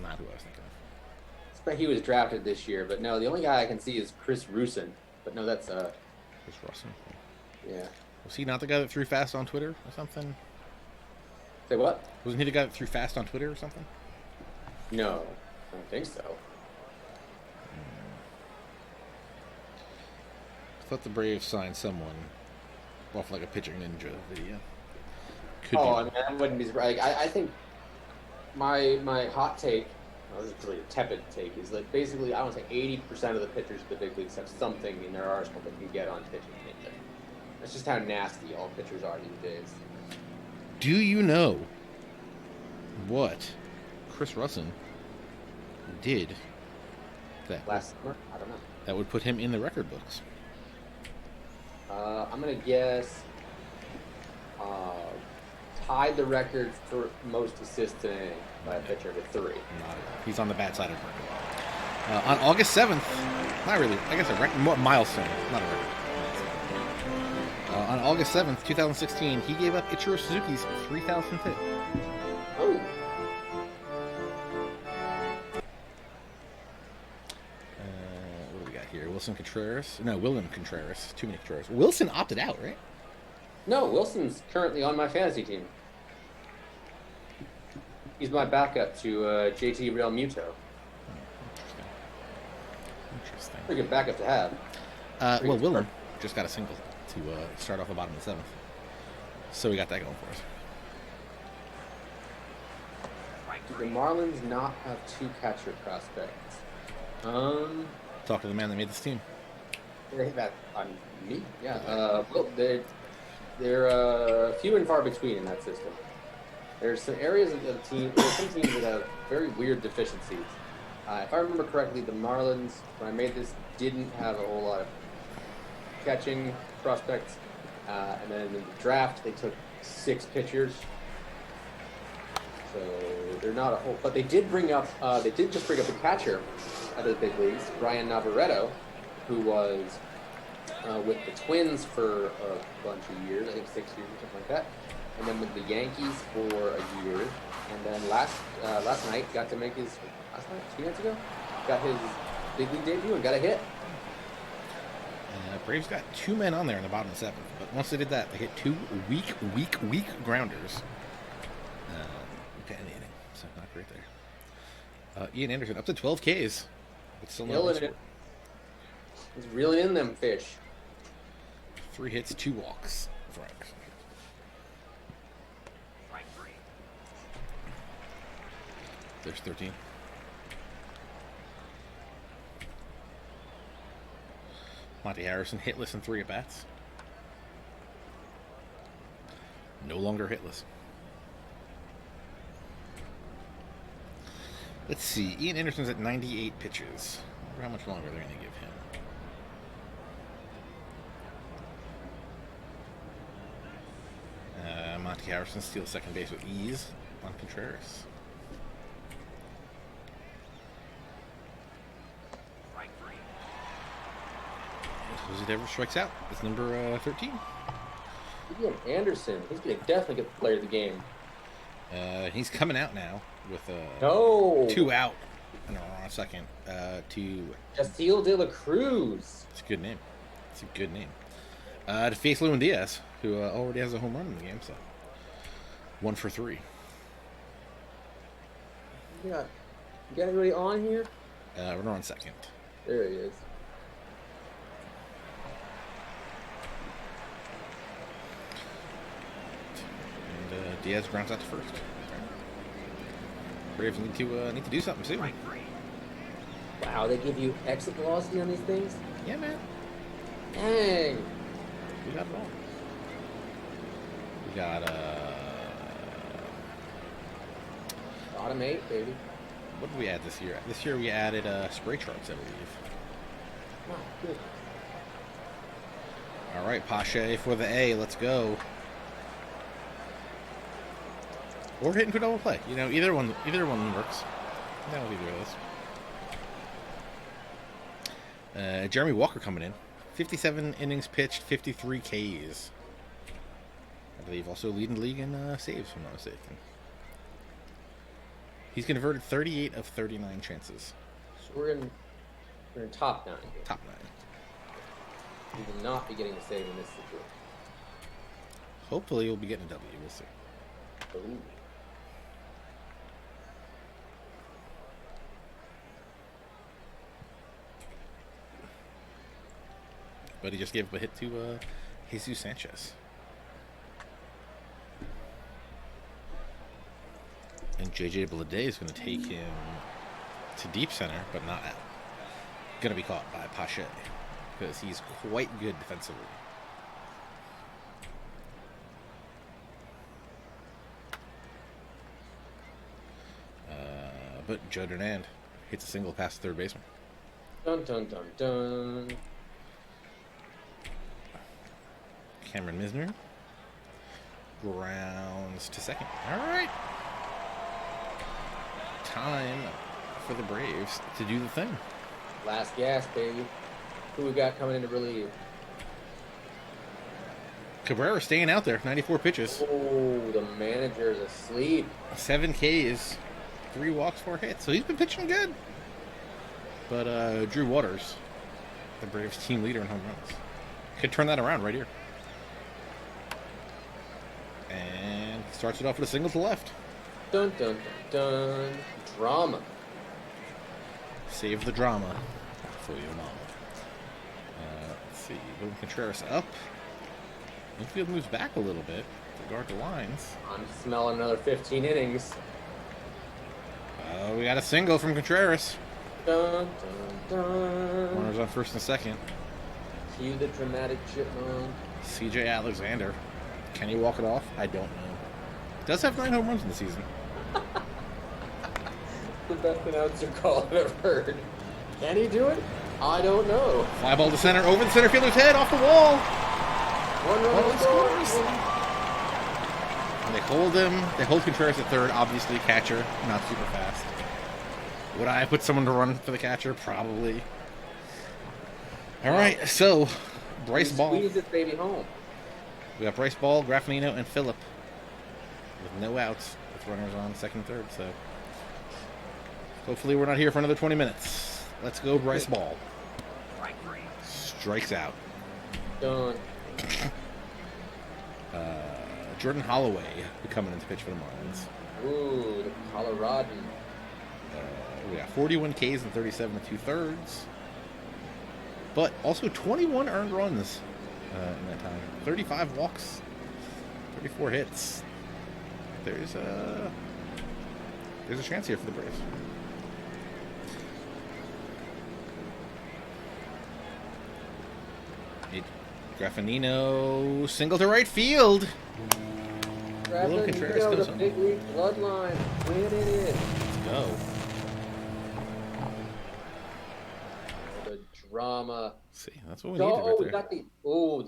Not who I was thinking of. But he was drafted this year, but no, the only guy I can see is Chris Rusin. But no, that's Chris Rusin. Yeah. Was he not the guy that threw fast on Twitter or something? Say what? Wasn't he the guy that threw fast on Twitter or something? No, I don't think so. I thought the Braves signed someone off like a pitching ninja video. I mean, I wouldn't be surprised. I think my hot take, well, this is really a tepid take, is that basically I would say 80% of the pitchers of the big leagues have something in their arsenal that can get on pitching ninja. That's just how nasty all pitchers are these days. Do you know what Chris Rusin did that Last summer? I don't know. that would put him in the record books? I'm going to guess tied the record for most assists in an inning by a pitcher with 3. He's on the bad side of the record. On August 7th, not really, I guess a record, milestone, not a record. On August 7th, 2016, he gave up Ichiro Suzuki's 3,000th hit. Oh. What do we got here? Wilson Contreras? No, William Contreras. Too many Contreras. Wilson opted out, right? No, Wilson's currently on my fantasy team. He's my backup to JT Real Muto. Interesting. Pretty good backup to have. Well, William just got a single to start off the bottom of the 7th. So we got that going for us. Do the Marlins not have 2 catcher prospects? Talk to the man that made this team. That on me? Yeah. Well, they're few and far between in that system. There's some areas of the team. There's some teams that have very weird deficiencies. If I remember correctly, the Marlins, when I made this, didn't have a whole lot of catching prospects. And then in the draft, they took 6 pitchers. So they're not a whole. But they did bring up. They did just bring up a catcher out of the big leagues, Brian Navaretto, who was with the Twins for a bunch of years, I think 6 years or something like that, and then with the Yankees for a year, and then last night got to make his 2 nights ago, got his big league debut and got a hit. Braves got 2 men on there in the bottom of the 7th, but once they did that, they hit 2 weak grounders. Detonating, so not great there. Ian Anderson up to 12 Ks. But still Killing it. He's reeling in them fish. 3 hits, 2 walks for Anderson. There's 13. Monty Harrison hitless in 3 at-bats. No longer hitless. Let's see. Ian Anderson's at 98 pitches. I wonder how much longer they're going to give him. Monty Harrison steals second base with ease on Contreras. Jose Devers strikes out. That's number 13. Ian Anderson. He's going to definitely get the player of the game. He's coming out now with No. 2 out. No, wrong second. To Castillo de la Cruz. It's a good name. It's a good name. To face Lewin Diaz, who already has a home run in the game, so 1 for 3. You got anybody on here? Runner on second. There he is. And Diaz grounds out to first. Braves need to do something soon. Wow, they give you exit velocity on these things? Yeah, man. Dang. We got it all. We got Automate, baby. what did we add this year? This year we added spray charts, I believe. Oh, good. All right, Pache for the A. Let's go. Or hitting for double play. You know, either one works. No, either of those. Jeremy Walker coming in. 57 innings pitched, 53 Ks. I believe also leading the league in saves, if I'm not mistaken. He's converted 38 of 39 chances. So we're in top 9 here. Top 9. We will not be getting a save in this situation. Hopefully we'll be getting a W. We'll see. Ooh. But he just gave up a hit to Jesus Sanchez. And JJ Blade is going to take him to deep center, but not out. Going to be caught by Pache because he's quite good defensively. But Joe Durnand hits a single past the third baseman. Dun dun dun dun. Cameron Misner grounds to second. All right. Time for the Braves to do the thing. Last gas, baby. Who we got coming in to relieve? Cabrera staying out there, 94 pitches. Oh, the manager's asleep. 7 Ks, 3 walks, 4 hits. So he's been pitching good. But Drew Waters, the Braves team leader in home runs, could turn that around right here. And starts it off with a single to left. Dun dun dun dun. Drama. Save the drama for your mama. Let's see. William Contreras up. Infield moves back a little bit to guard the lines. I'm smelling another 15 innings. We got a single from Contreras. Dun dun dun. Runners on first and second. Cue the dramatic chipmunk. CJ Alexander. Can he walk it off? I don't know. Does have 9 home runs in the season. The best announcer call I've ever heard. Can he do it? I don't know. Fly ball to center, over the center fielder's head, off the wall. One run scores. And they hold him. They hold Contreras at third. Obviously, catcher, not super fast. Would I put someone to run for the catcher? Probably. All right, so Bryce Ball. Squeeze this baby home. We got Bryce Ball, Graffinino, and Phillip with no outs, with runners on second, third. So hopefully we're not here for another 20 minutes. Let's go, Bryce Ball. Strikes out. Done. Jordan Holloway coming in to pitch for the Marlins. Ooh, the Coloradan. We got 41 Ks and 37 2/3. But also 21 earned runs in that time. 35 walks, 34 hits. There's a chance here for the Braves. Graffinino single to right field. Will Contreras goes the on. big league bloodline. Win it in. Let's go. The drama. See, that's what we needed right we there. got the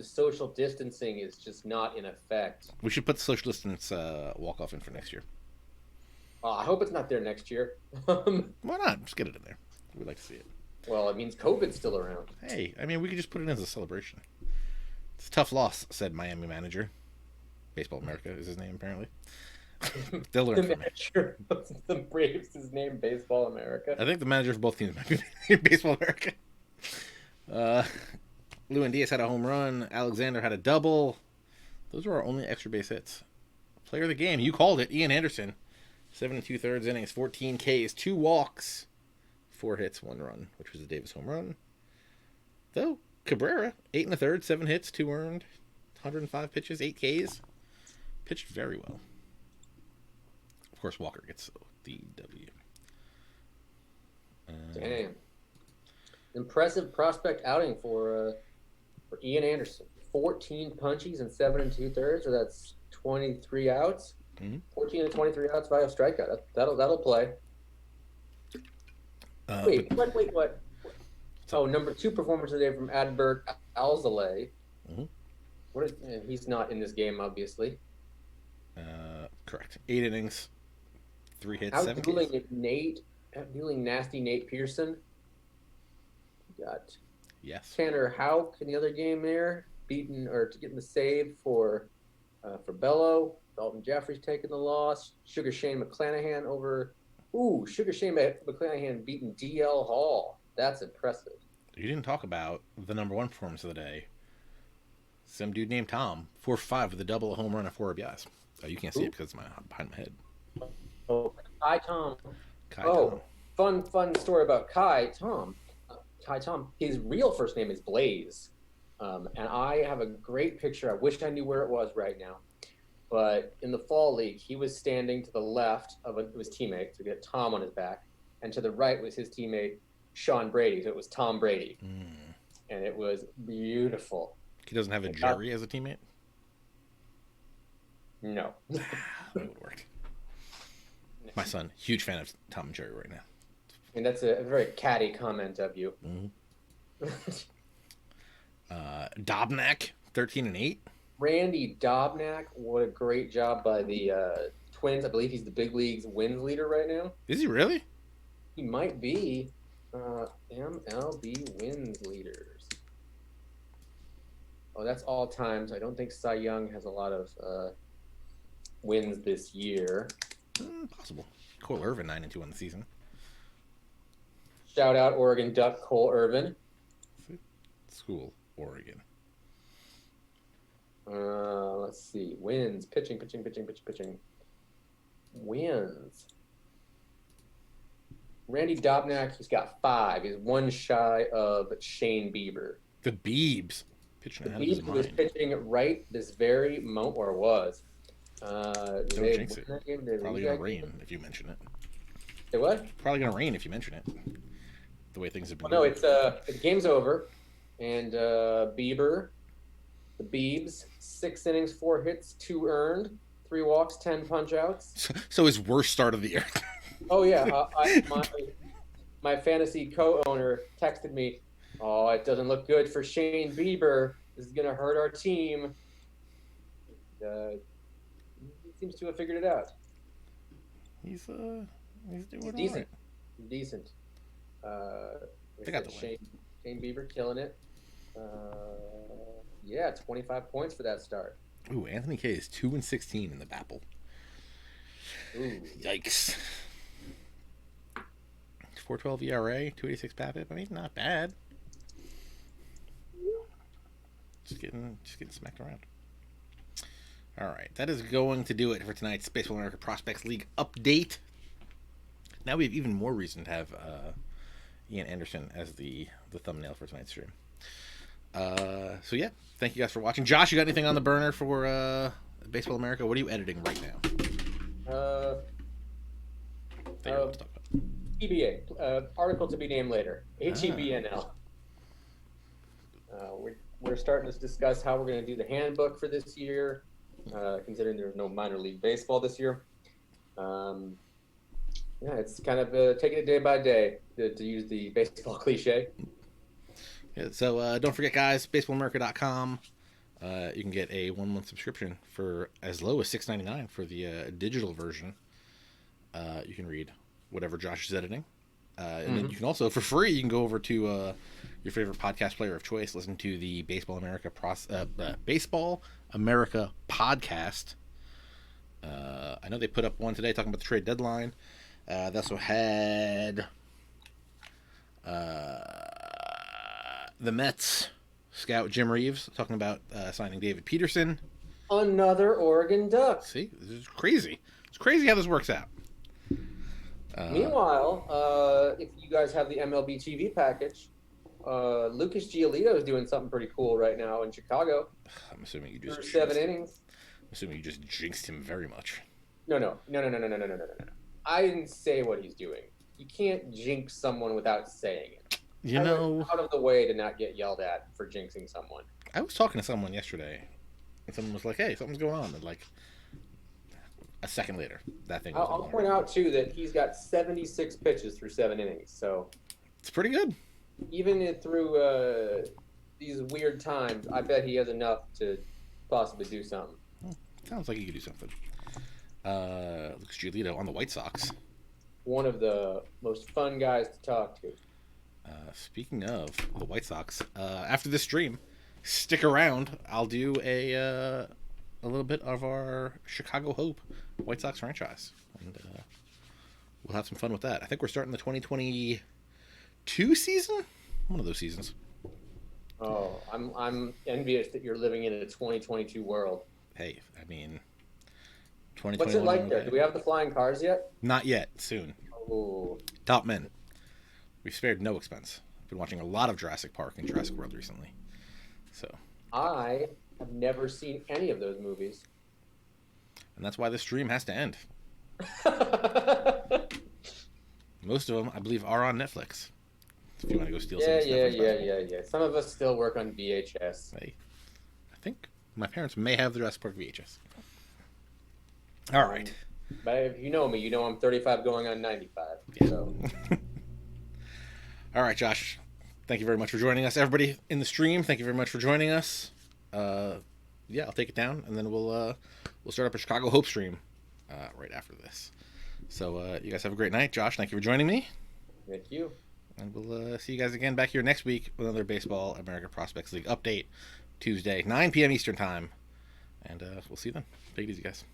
social distancing is just not in effect. We should put the social distance walk-off in for next year. I hope it's not there next year. Why not? Just get it in there. We'd like to see it. Well, it means COVID's still around. Hey, I mean, we could just put it in as a celebration. It's a tough loss, said Miami manager. Baseball America is his name, apparently. They'll learn The from it. manager of the Braves is named Baseball America. I think the manager for both teams might be named Baseball America. Lewin Diaz had a home run. Alexander had a double. Those were our only extra base hits. Player of the game, you called it. Ian Anderson, 7 2/3 innings, 14 Ks, 2 walks, 4 hits, 1 run, which was a Davis home run. Though Cabrera, 8 1/3, 7 hits, 2 earned, 105 pitches, 8 Ks, pitched very well. Of course, Walker gets the W. Damn. Impressive prospect outing for Ian Anderson. 14 punchies and 7 2/3, so that's 23 outs. Mm-hmm. 14 to 23 outs via strikeout. That'll play. Wait, what? Oh, number 2 performance today from Adbert Alzolay. Mm-hmm. He's not in this game, obviously. Correct. 8 innings, 3 hits, 7 Ks. Outdueling nasty Nate Pearson. Got Yes. Tanner Houck in the other game there, getting the save for Bello. Dalton Jeffries taking the loss. Sugar Shane McClanahan beating DL Hall. That's impressive. You didn't talk about the number 1 performance of the day. Some dude named Tom, 4-5 with a double, a home run, and 4 RBIs. Oh, you can't see it because it's behind my head. Oh, Kai Tom. Tom. Fun story about Kai Tom. His real first name is Blaze. And I have a great picture. I wish I knew where it was right now. But in the fall league, he was standing to the left of his teammate, so he had Tom on his back. And to the right was his teammate, Sean Brady. So it was Tom Brady. And it was beautiful. He doesn't have a Jerry as a teammate? No. That would work. My son, huge fan of Tom and Jerry right now. And that's a very catty comment of you. Mm-hmm. Dobnak, 13 and 8. Randy Dobnak, what a great job by the Twins. I believe he's the big league's wins leader right now. Is he really? He might be MLB wins leaders. Oh, that's all times. I don't think Cy Young has a lot of wins this year. Possible. Cole Irvin, 9-2 on the season. Shout out Oregon Duck Cole Irvin. School, Oregon. Let's see. Wins. Pitching. Wins. Randy Dobnak, he's got 5. He's 1 shy of Shane Bieber. The Biebs. Pitching The out of his Biebs was mind. pitching right this very moment, or was. Don't jinx it. Probably going to rain if you mention it. Say what? Probably going to rain if you mention it. The way things have been. No, the game's over. And Bieber, the Biebs, 6 innings, 4 hits, 2 earned, 3 walks, 10 punch outs. So his worst start of the year. Oh, yeah. My fantasy co-owner texted me, "Oh, it doesn't look good for Shane Bieber. This is going to hurt our team." He seems to have figured it out. He's doing decent. right. Decent. They got the win. Shane Bieber killing it. 25 points for that start. Ooh, Anthony K is 2-16 in the BAPL. Ooh. Yikes. 4.12 ERA, 2.86 BAPIP. I mean, not bad. Just getting smacked around. All right, that is going to do it for tonight's Baseball America Prospects League update. Now we have even more reason to have Ian Anderson as the thumbnail for tonight's stream. So yeah, thank you guys for watching. Josh, you got anything on the burner for Baseball America? What are you editing right now? That you're allowed to talk about. TBA, article to be named later. HEBNL. We're starting to discuss how we're going to do the handbook for this year, considering there's no minor league baseball this year. It's kind of taking it day by day, to use the baseball cliche. Yeah, so don't forget, guys, baseballamerica.com. You can get a 1-month subscription for as low as $6.99 for the digital version. You can read whatever Josh is editing. And then you can also, for free, you can go over to your favorite podcast player of choice, listen to the Baseball America podcast. I know they put up one today talking about the trade deadline. They also had the Mets scout Jim Reeves talking about signing David Peterson. Another Oregon Duck. See, this is crazy. It's crazy how this works out. Meanwhile, if you guys have the MLB TV package, Lucas Giolito is doing something pretty cool right now in Chicago. I'm assuming you just through 7 innings. I'm assuming you just jinxed him very much. No. I didn't say what he's doing. You can't jinx someone without saying it. You know, out of the way to not get yelled at for jinxing someone. I was talking to someone yesterday, and someone was like, "Hey, something's going on." And like a second later, that thing. I'll point out too that he's got 76 pitches through 7 innings, so it's pretty good. Even through these weird times, I bet he has enough to possibly do something. Sounds like he could do something. Lucas Giolito on the White Sox. One of the most fun guys to talk to. Speaking of the White Sox, after this stream, stick around. I'll do a little bit of our Chicago Hope White Sox franchise, and we'll have some fun with that. I think we're starting the 2022 season. One of those seasons. Oh, I'm envious that you're living in a 2022 world. Hey, I mean, 2021. What's it like there? Do we have the flying cars yet? Not yet. Soon. Oh. Top men. We've spared no expense. I've been watching a lot of Jurassic Park and Jurassic World recently. So. I have never seen any of those movies. And that's why this stream has to end. Most of them, I believe, are on Netflix. If you want to go steal some. Yeah. Some of us still work on VHS. Hey, I think my parents may have the Jurassic Park VHS. All right. But if you know me, you know I'm 35 going on 95. Yeah. So. All right, Josh. Thank you very much for joining us. Everybody in the stream, thank you very much for joining us. Yeah, I'll take it down, and then we'll start up a Chicago Hope stream right after this. So you guys have a great night. Josh, thank you for joining me. Thank you. And we'll see you guys again back here next week with another Baseball America Prospects League update, Tuesday, 9 p.m. Eastern Time. And we'll see you then. Take it easy, guys.